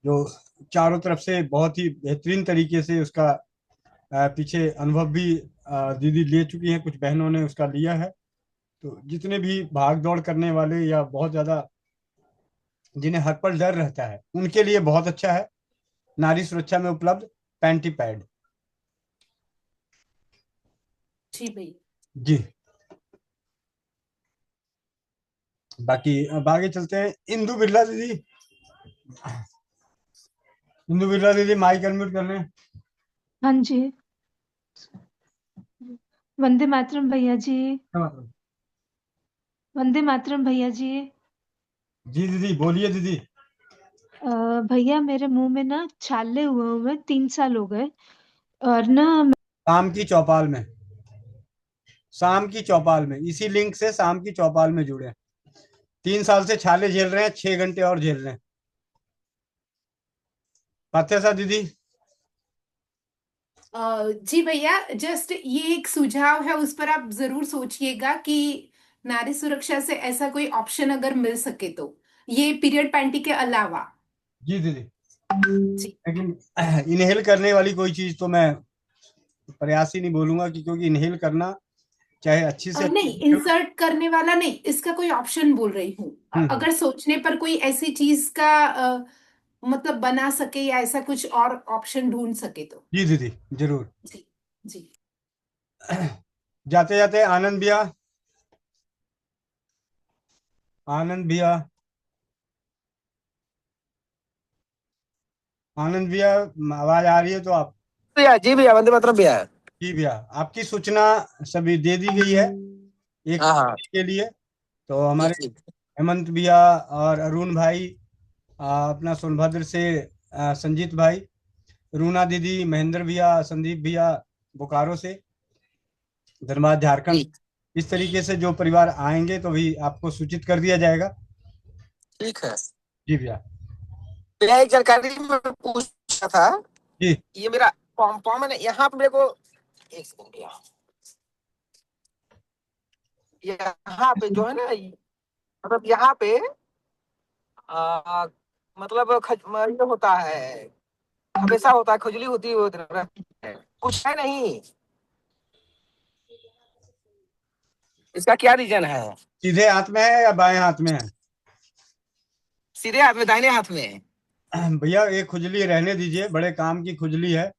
जो चारों तरफ से बहुत ही बेहतरीन तरीके से उसका पीछे अनुभव भी दीदी ले चुकी हैं, कुछ बहनों ने उसका लिया है। तो जितने भी भाग दौड़ करने वाले या बहुत ज्यादा जिन्हें हर पल डर रहता है, उनके लिए बहुत अच्छा है नारी सुरक्षा में उपलब्ध पैंटी पैड। जी भैया। जी, बाकी अब आगे चलते हैं। इंदु बिरला दीदी, इंदु बिरला दीदी माइक अनम्यूट कर लें। हाँ जी, वंदे मातरम भैया जी, वंदे मातरम भैया जी। जी दीदी बोलिए दीदी। भैया मेरे मुंह में ना छाले हुए 3 साल हो गए, और ना शाम की चौपाल में, शाम की चौपाल में, इसी लिंक से शाम की चौपाल में जुड़े। 3 साल से छाले झेल रहे हैं, 6 घंटे और झेल रहे हैं। फातिहा दीदी। जी भैया, जस्ट ये एक सुझाव है, उस पर आप जरूर सोचिएगा कि नारी सुरक्षा से ऐसा कोई ऑप्शन अगर मिल सके तो, ये पीरियड पैंटी के अलावा। जी दीदी, लेकिन इनहेल करने वाली कोई चीज तो मैं प्रयास ही नहीं बोलूंगा कि, क्योंकि इनहेल करना चाहे अच्छी से नहीं, अच्छी वीडियो। इंसर्ट करने वाला नहीं, इसका कोई ऑप्शन बोल रही हूँ। अगर सोचने पर कोई ऐसी चीज का मतलब बना सके या ऐसा कुछ और ऑप्शन ढूंढ सके तो। जी दीदी जरूर। जी जी। जाते जाते आनंद भैया, आनंद भैया, आनंद भैया, आवाज आ रही है तो आप? भैया जी, भैया वंदे मातरम भैया। जी भैया, आपकी सूचना सभी दे दी गई है एक हाँ के लिए। तो जी हमारे जी। हेमंत भैया और अरुण भाई, अपना सोनभद्र से संजीत भाई, रूना दीदी, महेंद्र भैया, संदीप भैया बोकारो से, धनबाद झारखंड से, इस तरीके से जो परिवार आएंगे तो भी आपको सूचित कर दिया जाएगा। ठीक है जी भैया। भैया, एक जानकारी मैं पूछना था। जी। ये मेरा फॉर्म है ना, यहाँ पे मेरे को, एक सेकंड भैया, यहाँ पे जो है ना, मतलब यहाँ पे मतलब ये होता है, हमेशा होता है, खुजली होती है, कुछ है नहीं, इसका क्या रीजन है? सीधे हाथ में है या बाएं हाथ में है? सीधे हाथ में, दाहिने हाथ में। भैया ये खुजली रहने दीजिए, बड़े काम की खुजली है,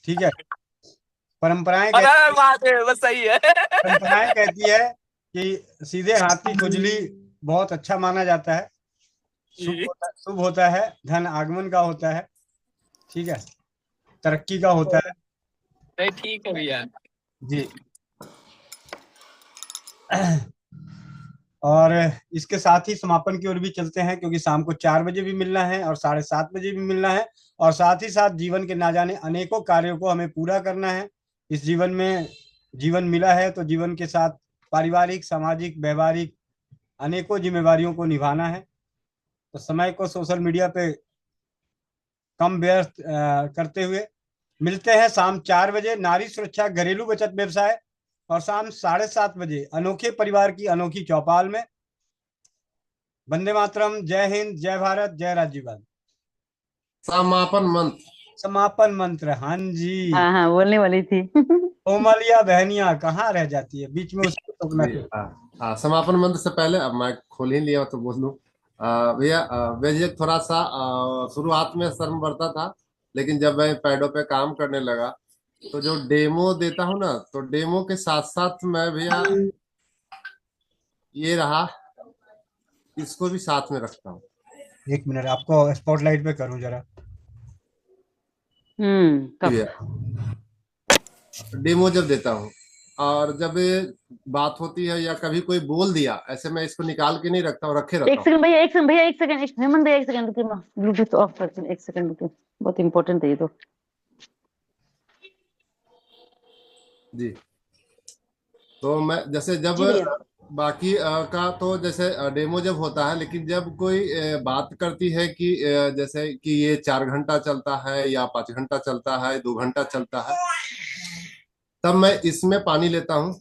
ठीक है। परंपराएं बस सही है। परंपराएं कहती है कि सीधे हाथ की खुजली बहुत अच्छा माना जाता है, शुभ होता है, धन आगमन का होता है, ठीक है, तरक्की का होता है। नहीं ठीक है भैया जी। और इसके साथ ही समापन की ओर भी चलते हैं, क्योंकि शाम को 4 बजे भी मिलना है और 7:30 बजे भी मिलना है। और साथ ही साथ जीवन के ना जाने अनेकों कार्यों को हमें पूरा करना है। इस जीवन में जीवन मिला है तो जीवन के साथ पारिवारिक, सामाजिक, व्यवहारिक अनेकों जिम्मेवारियों को निभाना है। तो समय को सोशल मीडिया पे कम व्यस्त करते हुए मिलते हैं शाम 4 बजे नारी सुरक्षा घरेलू बचत व्यवसाय, और शाम 7:30 बजे अनोखे परिवार की अनोखी चौपाल में। वंदे मातरम, जय हिंद, जय भारत, जय राज्यवाद। समापन मंत्र। समापन मंत्र, हाँ जी। हाँ हाँ, बोलने वाली थी। कोमलिया बहनिया कहाँ रह जाती है, बीच में उसको टोकना जी, चाहिए। समापन मंत्र से पहले, अब मैं खोल ही लिया तो बोल दूं। भैया, बेझिझक थोड़ा सा शुरुआत में शर्म बढ़ता था, लेकिन जब मैं पैडों पे काम करने लगा तो जो डेमो देता हूँ ना, तो डेमो के साथ साथ मैं भैया ये रहा, इसको भी साथ में रखता हूँ। एक मिनट, आपको स्पॉटलाइट पे करूं जरा। भैया डेमो जब देता हूँ और जब बात होती है या कभी कोई बोल दिया, ऐसे मैं इसको निकाल के नहीं रखता हूँ, रखे रहता एक हूँ। सेकंड भैया, एक सेकंड भैया, एक सेकंड, हेमंत भैया, एक सेकंड रुकिए, ब्लूटूथ ऑफ करते हैं, एक सेकंड रुकिए, बहुत इंपॉर्टेंट है ये तो। जी। तो मैं जैसे जब बाकी का तो जैसे डेमो जब होता है, लेकिन जब कोई बात करती है कि जैसे कि ये 4 घंटा चलता है या 5 घंटा चलता है, 2 घंटा चलता है, तब मैं इसमें पानी लेता हूँ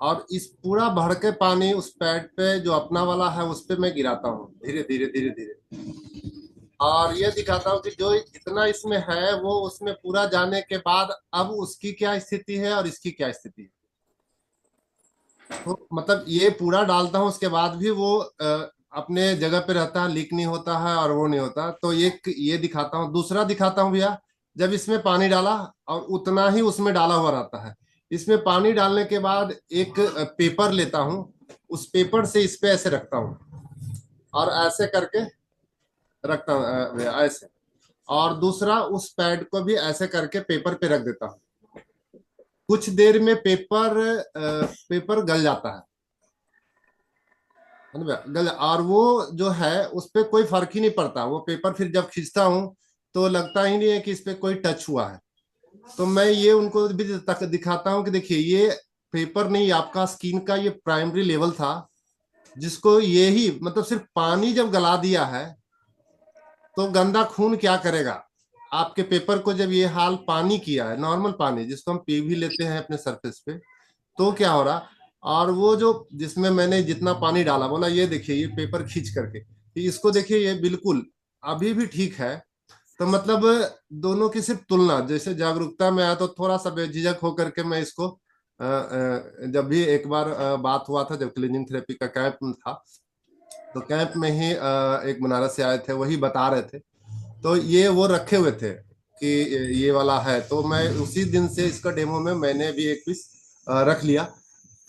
और इस पूरा भर के पानी उस पैड पे जो अपना वाला है उस पे मैं गिराता हूँ, धीरे धीरे धीरे धीरे, और ये दिखाता हूँ कि जो इतना इसमें है वो उसमें पूरा जाने के बाद अब उसकी क्या स्थिति है और इसकी क्या स्थिति है। तो मतलब ये पूरा डालता हूँ, उसके बाद भी वो अपने जगह पे रहता है, लीक नहीं होता है और वो नहीं होता। तो ये दिखाता हूँ। दूसरा दिखाता हूँ भैया, जब इसमें पानी डाला और उतना ही उसमें डाला हुआ रहता है, इसमें पानी डालने के बाद एक पेपर लेता हूँ, उस पेपर से इस पे ऐसे रखता हूँ और ऐसे करके रखता हूँ भैया, ऐसे। और दूसरा उस पैड को भी ऐसे करके पेपर पे रख देता हूँ। कुछ देर में पेपर गल जाता है, और वो जो है उस पे कोई फर्क ही नहीं पड़ता। वो पेपर फिर जब खींचता हूँ तो लगता ही नहीं है कि इस पे कोई टच हुआ है। तो मैं ये उनको भी दिखाता हूँ कि देखिए ये पेपर नहीं, आपका स्किन का ये प्राइमरी लेवल था, जिसको ये ही मतलब सिर्फ पानी जब गला दिया है तो गंदा खून क्या करेगा आपके पेपर को। जब ये हाल पानी किया है, नॉर्मल पानी जिसको हम पी भी लेते हैं अपने सरफेस पे, तो क्या हो रहा। और वो जो जिसमें मैंने जितना पानी डाला, बोला ये देखिए ये पेपर खींच करके, इसको देखिए ये बिल्कुल अभी भी ठीक है। तो मतलब दोनों की सिर्फ तुलना, जैसे जागरूकता में आया तो थोड़ा सा बेझिझक होकर के मैं इसको जब भी एक बार बात हुआ था, जब क्लीनिंग थेरेपी का कैंप था, तो कैंप में ही एक बनारस से आए थे, वही बता रहे थे। तो ये वो रखे हुए थे कि ये वाला है, तो मैं उसी दिन से इसका डेमो में मैंने भी एक पीस रख लिया।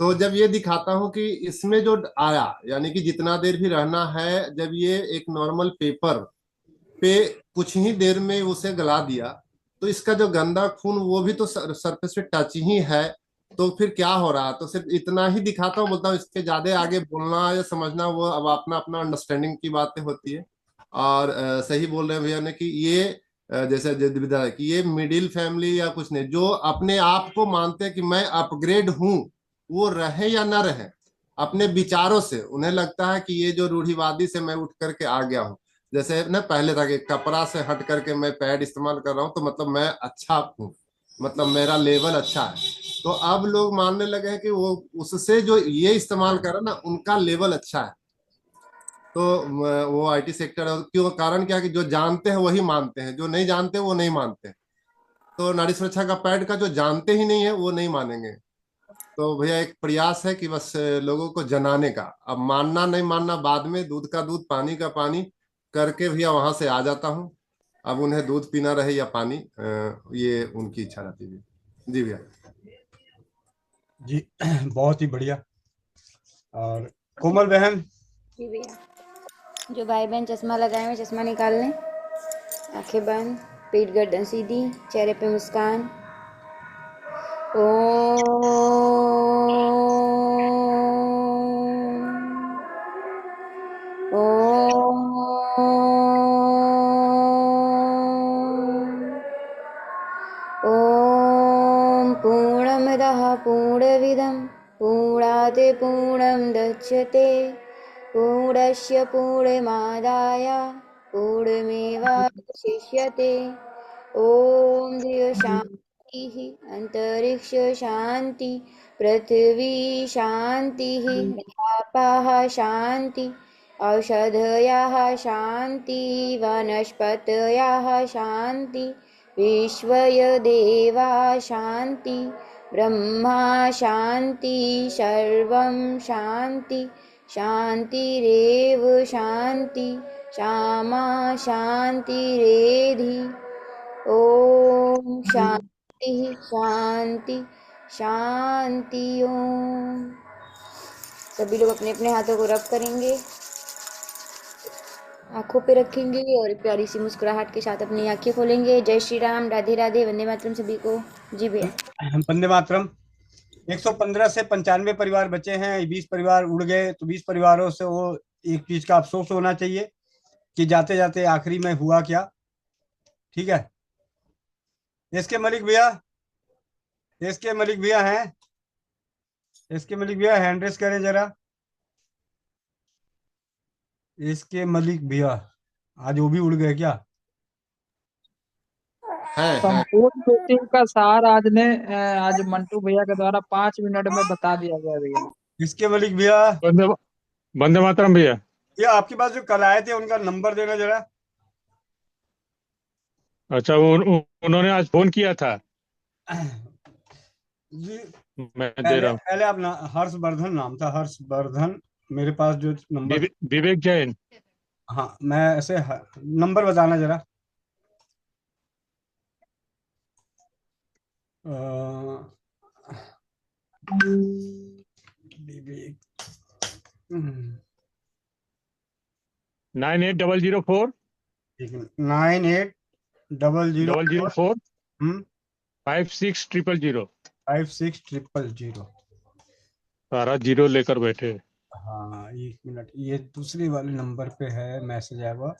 तो जब ये दिखाता हूँ कि इसमें जो आया, यानी कि जितना देर भी रहना है, जब ये एक नॉर्मल पेपर पे कुछ ही देर में उसे गला दिया, तो इसका जो गंदा खून वो भी तो सरफेस पे टच ही है, तो फिर क्या हो रहा है। तो सिर्फ इतना ही दिखाता हूँ, बोलता हूँ इसके ज्यादा आगे बोलना या समझना वो अब अपना अपना अंडरस्टैंडिंग की बातें होती है। और सही बोल रहे हैं भैया ने कि ये जैसे विदा कि ये मिडिल फैमिली या कुछ नहीं, जो अपने आप को मानते हैं कि मैं अपग्रेड हूँ, वो रहे या ना रहे, अपने विचारों से उन्हें लगता है कि ये जो रूढ़िवादी से मैं उठ करके आ गया हूँ। जैसे ना पहले था कि कपड़ा से हट करके मैं पैड इस्तेमाल कर रहा हूँ, तो मतलब मैं अच्छा हूँ, मतलब मेरा लेवल अच्छा है। तो अब लोग मानने लगे हैं कि वो उससे जो ये इस्तेमाल कर रहा है ना, उनका लेवल अच्छा है। तो वो आईटी सेक्टर है, क्यों, कारण क्या है कि जो जानते हैं वही मानते हैं, जो नहीं जानते वो नहीं मानते। तो नारी सुरक्षा का पैड का जो जानते ही नहीं है वो नहीं मानेंगे। तो भैया एक प्रयास है कि बस लोगों को जनाने का, अब मानना नहीं मानना बाद में, दूध का दूध पानी का पानी करके भैया वहां से आ जाता हूँ। अब उन्हें दूध पीना रहे या पानी, ये उनकी इच्छा रहती है। जी भैया जी बहुत ही बढ़िया। और कोमल बहन, जी भैया, जो भाई बहन चश्मा लगाए हुए चश्मा निकाल लें, आंखें बंद, पीठ गर्दन सीधी, चेहरे पे मुस्कान। ॐ पूर्णमदः पूर्णमिदं पूर्णात् पूर्णमुदच्यते पूर्णस्य पूर्णमादाय पूर्णमेवावशिष्यते। ॐ दिव शान्तिः, अन्तरिक्ष शान्ति, पृथिवी शान्तिः, आपाः शान्ति, औषधयः शान्ति, वनस्पतयः शान्ति, विश्वय देवा शान्ति, ब्रह्मा शान्ति, सर्वं शान्ति, शान्तिरेव शान्ति, श्यामा शान्तिरेधि। ॐ शान्ति शान्ति शान्ति। ओम। सभी लोग अपने अपने हाथों को रब करेंगे, आंखों पे रखेंगे और प्यारी सी मुस्कुराहट के साथ अपनी आंखें खोलेंगे। जय श्री राम, राधे राधे, वंदे मातरम सभी को। जी भैया। वंदे मातरम। 115 से 95 परिवार बचे हैं, 20 परिवार उड़ गए, तो 20 परिवारों से वो एक चीज का अफसोस होना चाहिए कि जाते जाते आखिरी में हुआ क्या। ठीक है, इसके मलिक भैया, इसके मलिक भैया हैं, इसके मलिक भैया हैंड रेस करें जरा। इसके मलिक भैया आज वो भी उड़ गए क्या? संपूर्ण कोचिंग का सार आज मंटू भैया के द्वारा 5 मिनट में बता दिया गया भैया। इसके मलिक भैया, वंदे मातरम भैया। ये आपके पास जो कल आए थे उनका नंबर देना जरा। अच्छा, उन्होंने आज फोन किया था। जी मैं दे रहा हूँ। पहले आप हर्षवर्धन नाम था, हर्षवर्धन, मेरे पास जो नंबर। विवेक जैन। हाँ, मैं ऐसे नंबर बताना जरा। विवेक 9804 9804 5600 5600। सारा जीरो लेकर बैठे। हाँ, एक मिनट, ये दूसरे वाले नंबर पे है, मैसेज आया हुआ।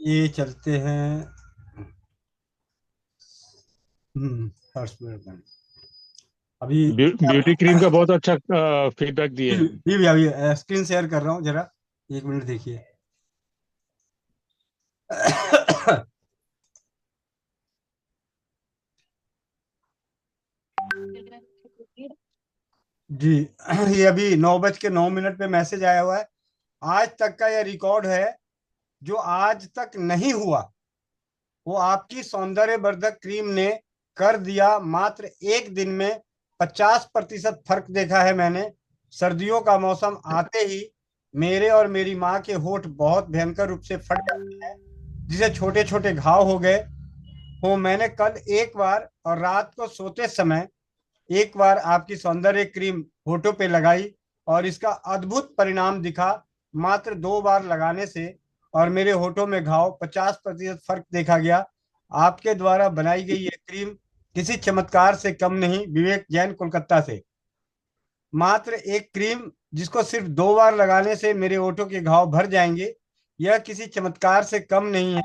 ये चलते हैं हर्षवर्धन। अभी ब्यूटी क्रीम का बहुत अच्छा फीडबैक दिए हैं। भी अभी स्क्रीन शेयर कर रहा हूँ, जरा एक मिनट देखिए। जी, ये अभी 9:09 पे मैसेज आया हुआ है। आज तक का यह रिकॉर्ड है, जो आज तक नहीं हुआ वो आपकी सौंदर्यवर्धक क्रीम ने कर दिया। मात्र एक दिन में 50% फर्क देखा है मैंने। सर्दियों का मौसम आते ही मेरे और मेरी माँ के होंठ बहुत भयंकर रूप से फट जाते हैं, जिसे छोटे छोटे घाव हो गए हो। मैंने कल एक बार और रात को सोते समय एक बार आपकी सौंदर्य क्रीम होठों पे लगाई और इसका अद्भुत परिणाम दिखा। मात्र 2 बार लगाने से और मेरे होठों में घाव 50% फर्क देखा गया। आपके द्वारा बनाई गई ये क्रीम किसी चमत्कार से कम नहीं। विवेक जैन, कोलकाता से। मात्र एक क्रीम जिसको सिर्फ 2 बार लगाने से मेरे होठों के घाव भर जाएंगे, यह किसी चमत्कार से कम नहीं है।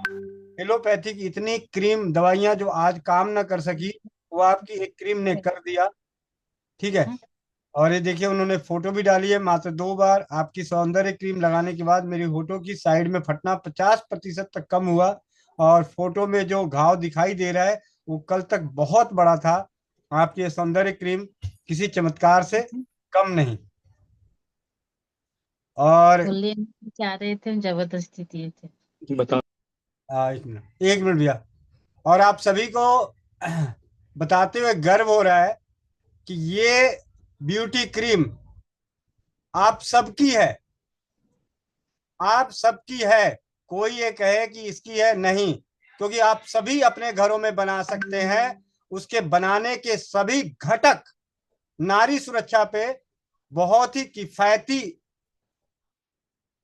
एलोपैथी की इतनी क्रीम दवाइयां जो आज काम न कर सकी, वो आपकी एक क्रीम ने कर दिया। ठीक है। और ये देखिए, उन्होंने फोटो भी डाली है। मात्र 2 बार आपकी सौंदर्य क्रीम लगाने के बाद मेरे होठों की साइड में फटना 50% तक कम हुआ। और फोटो में जो घाव दिखाई दे रहा है वो कल तक बहुत बड़ा था। आपकी ये सौंदर्य क्रीम किसी चमत्कार से कम नहीं। और चाह रहे थे, जबरदस्ती दिए थे। बता। 1 मिनट भैया। और आप सभी को बताते हुए गर्व हो रहा है कि ये ब्यूटी क्रीम आप सबकी है। आप सबकी है। कोई ये कहे कि इसकी है, नहीं, क्योंकि आप सभी अपने घरों में बना सकते हैं। उसके बनाने के सभी घटक नारी सुरक्षा पे बहुत ही किफायती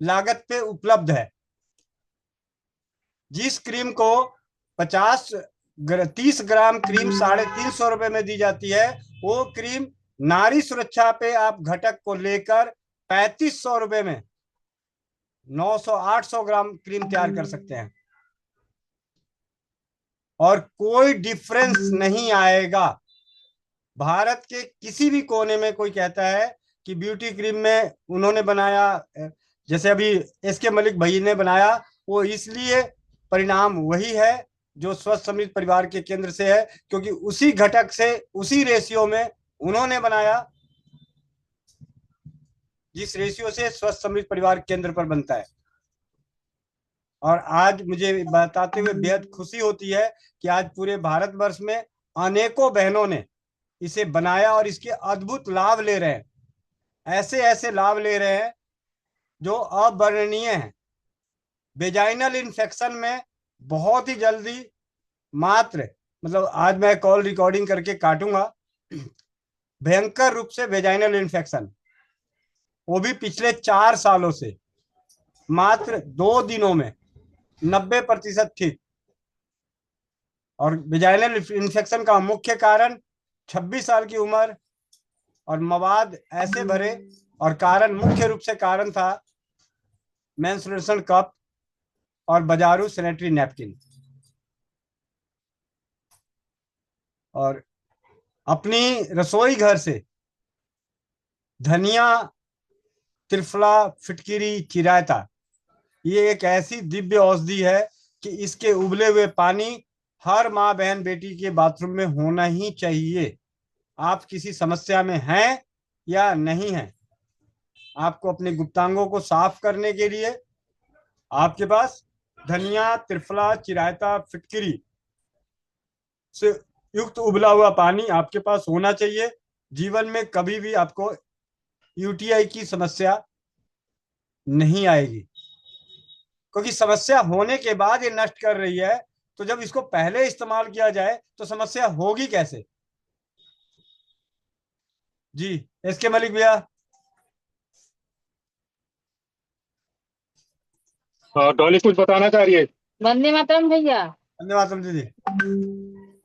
लागत पे उपलब्ध है। जिस क्रीम को 30 ग्राम क्रीम 350 रुपए में दी जाती है, वो क्रीम नारी सुरक्षा पे आप घटक को लेकर 3500 रुपए में 900-800 ग्राम क्रीम तैयार कर सकते हैं और कोई डिफरेंस नहीं आएगा। भारत के किसी भी कोने में कोई कहता है कि ब्यूटी क्रीम में उन्होंने बनाया, जैसे अभी एसके मलिक भाई ने बनाया, वो इसलिए परिणाम वही है जो स्वस्थ समृद्ध परिवार के केंद्र से है, क्योंकि उसी घटक से उसी रेशियो में उन्होंने बनाया जिस रेशियो से स्वस्थ समृद्ध परिवार केंद्र पर बनता है। और आज मुझे बताते हुए बेहद खुशी होती है कि आज पूरे भारतवर्ष में अनेकों बहनों ने इसे बनाया और इसके अद्भुत लाभ ले रहे हैं। ऐसे ऐसे लाभ ले रहे हैं जो अवर्णनीय हैं। वेजाइनल इन्फेक्शन में बहुत ही जल्दी, मात्र मतलब आज मैं कॉल रिकॉर्डिंग करके काटूंगा, भयंकर रूप से वेजाइनल इन्फेक्शन, वो भी पिछले 4 सालों से, मात्र 2 दिनों में 90% ठीक। और वेजाइनल इन्फेक्शन का मुख्य कारण 26 साल की उम्र और मवाद ऐसे भरे, और कारण मुख्य रूप से कारण था मेंस्ट्रुएशन कप और बाजारू सैनिटरी नैपकिन। और अपनी रसोई घर से धनिया, त्रिफला, फिटकिरी, चिरायता, ये एक ऐसी दिव्य औषधि है कि इसके उबले हुए पानी हर माँ बहन बेटी के बाथरूम में होना ही चाहिए। आप किसी समस्या में हैं या नहीं हैं, आपको अपने गुप्तांगों को साफ करने के लिए आपके पास धनिया, त्रिफला, चिरायता, फिटकिरी से युक्त उबला हुआ पानी आपके पास होना चाहिए। जीवन में कभी भी आपको यूटीआई की समस्या नहीं आएगी, क्योंकि समस्या होने के बाद ये नष्ट कर रही है। तो जब इसको पहले इस्तेमाल किया जाए तो समस्या होगी कैसे। जी एसके मलिक भैया। डॉली कुछ बताना चाह रही है। वंदे मातरम भैया। वंदे मातरम दीदी।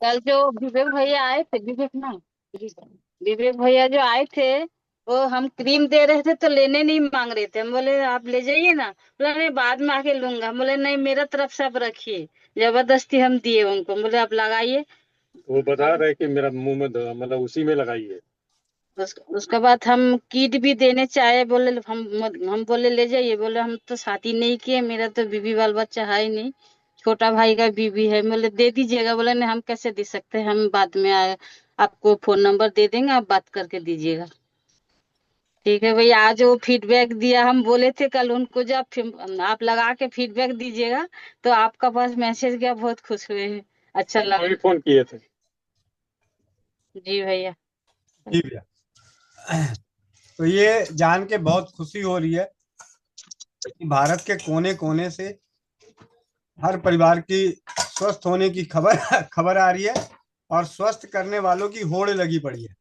कल जो विवेक भैया आए थे, विवेक भैया जो आए थे, वो हम क्रीम दे रहे थे तो लेने नहीं मांग रहे थे। हम बोले आप ले जाइए ना, बोले नहीं बाद में आके लूंगा। हम बोले नहीं, मेरा तरफ से आप रखिए। जबरदस्ती हम दिए उनको, बोले आप लगाइए। वो बता रहे कि मेरा मुंह में मतलब उसी में लगाई है। उसके बाद हम किट भी देने चाहे, बोले हम बोले ले जाइए। बोले हम तो शादी नहीं किए, मेरा तो बीबी बाल बच्चा है ही नहीं, छोटा भाई का बीबी है। बोले दे दीजिएगा। बोले नहीं, हम कैसे दे सकते हैं, हम बाद में आए आपको फोन नंबर दे देंगे, आप बात करके दीजिएगा। ठीक है भैया। आज वो फीडबैक दिया, हम बोले थे कल उनको जब आप लगा के फीडबैक दीजिएगा, तो आपका पास मैसेज गया, बहुत खुश हुए हैं, अच्छा लगा। फोन किए थे। जी भैया। जी भैया। तो ये जान के बहुत खुशी हो रही है कि भारत के कोने कोने से हर परिवार की स्वस्थ होने की खबर आ रही है और स्वस्थ करने वालों की होड़ लगी पड़ी है।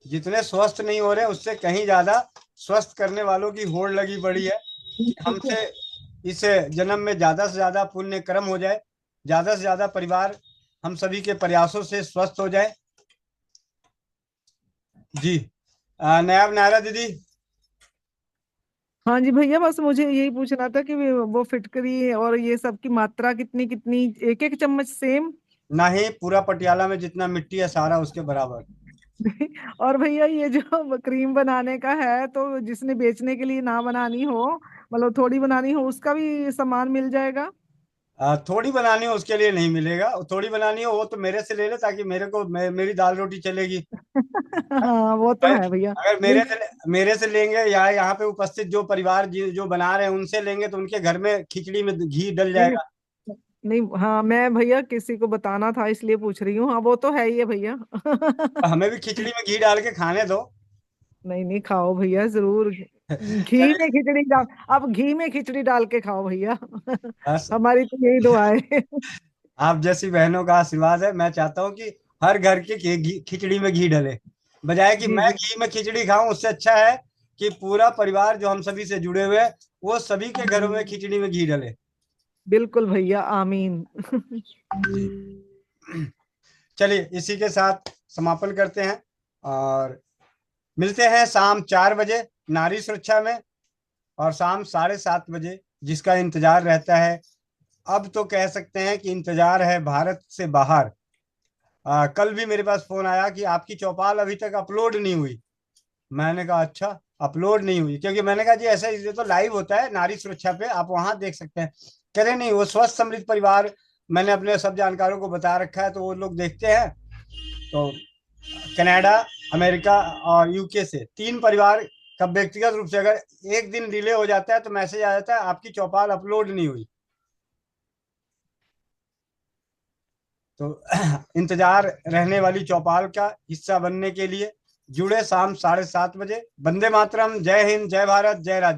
जितने स्वस्थ नहीं हो रहे उससे कहीं ज्यादा स्वस्थ करने वालों की होड़ लगी पड़ी है कि हमसे इस जन्म में ज्यादा से ज्यादा पुण्य कर्म हो जाए, ज्यादा से ज्यादा परिवार हम सभी के प्रयासों से स्वस्थ हो जाए। जी नायब नायरा दीदी। हाँ जी भैया, बस मुझे यही पूछना था कि वो फिटकरी और ये सब की मात्रा कितनी कितनी, एक एक चम्मच सेम? नहीं, पूरा पटियाला में जितना मिट्टी है सारा उसके बराबर। और भैया ये जो क्रीम बनाने का है, तो जिसने बेचने के लिए ना बनानी हो, मतलब थोड़ी बनानी हो, उसका भी सामान मिल जाएगा? थोड़ी बनानी हो उसके लिए नहीं मिलेगा। थोड़ी बनानी हो वो तो मेरे से ले ले, ताकि मेरी दाल रोटी चलेगी। हाँ वो तो है भैया। अगर मेरे से लेंगे या यहाँ पे उपस्थित जो परिवार जो बना रहे हैं उनसे लेंगे तो उनके घर में खिचड़ी में घी डल नहीं जाएगा। नहीं, हाँ मैं भैया किसी को बताना था इसलिए पूछ रही हूँ। हाँ वो तो है ही है भैया। हमें भी खिचड़ी में घी डाल के खाने दो। नहीं नहीं, खाओ भैया जरूर। घी चलिए, में खिचड़ी डाल, अब घी में खिचड़ी डाल के खाओ भैया। बस हमारी तो यही दुआ है। आप जैसी बहनों का आशीर्वाद है। मैं चाहता हूँ कि हर घर के खिचड़ी में घी डले, बजाय कि जी मैं जी, घी में खिचड़ी खाऊं। उससे अच्छा है कि पूरा परिवार जो हम सभी से जुड़े हुए हैं वो सभी के घरों में खिचड़ी में घी डले। बिल्कुल भैया, आमीन। चलिए इसी के साथ समापन करते हैं और मिलते हैं शाम 4 बजे नारी सुरक्षा में, और शाम 7:30 बजे जिसका इंतजार रहता है, अब तो कह सकते हैं कि इंतजार है भारत से बाहर। कल भी मेरे पास फोन आया कि आपकी चौपाल अभी तक अपलोड नहीं हुई। मैंने कहा अच्छा, अपलोड नहीं हुई? क्योंकि मैंने कहा जी ऐसा ये तो लाइव होता है नारी सुरक्षा पे, आप वहां देख सकते हैं। कह रहे नहीं, वो स्वस्थ समृद्ध परिवार मैंने अपने सब जानकारों को बता रखा है तो वो लोग देखते हैं। तो कनाडा, अमेरिका और यूके से 3 परिवार का व्यक्तिगत रूप से अगर एक दिन डिले हो जाता है तो मैसेज आ जाता है आपकी चौपाल अपलोड नहीं हुई। तो इंतजार रहने वाली चौपाल का हिस्सा बनने के लिए जुड़े शाम 7:30 बजे। वंदे मातरम, जय हिंद, जय भारत, जय राज्य।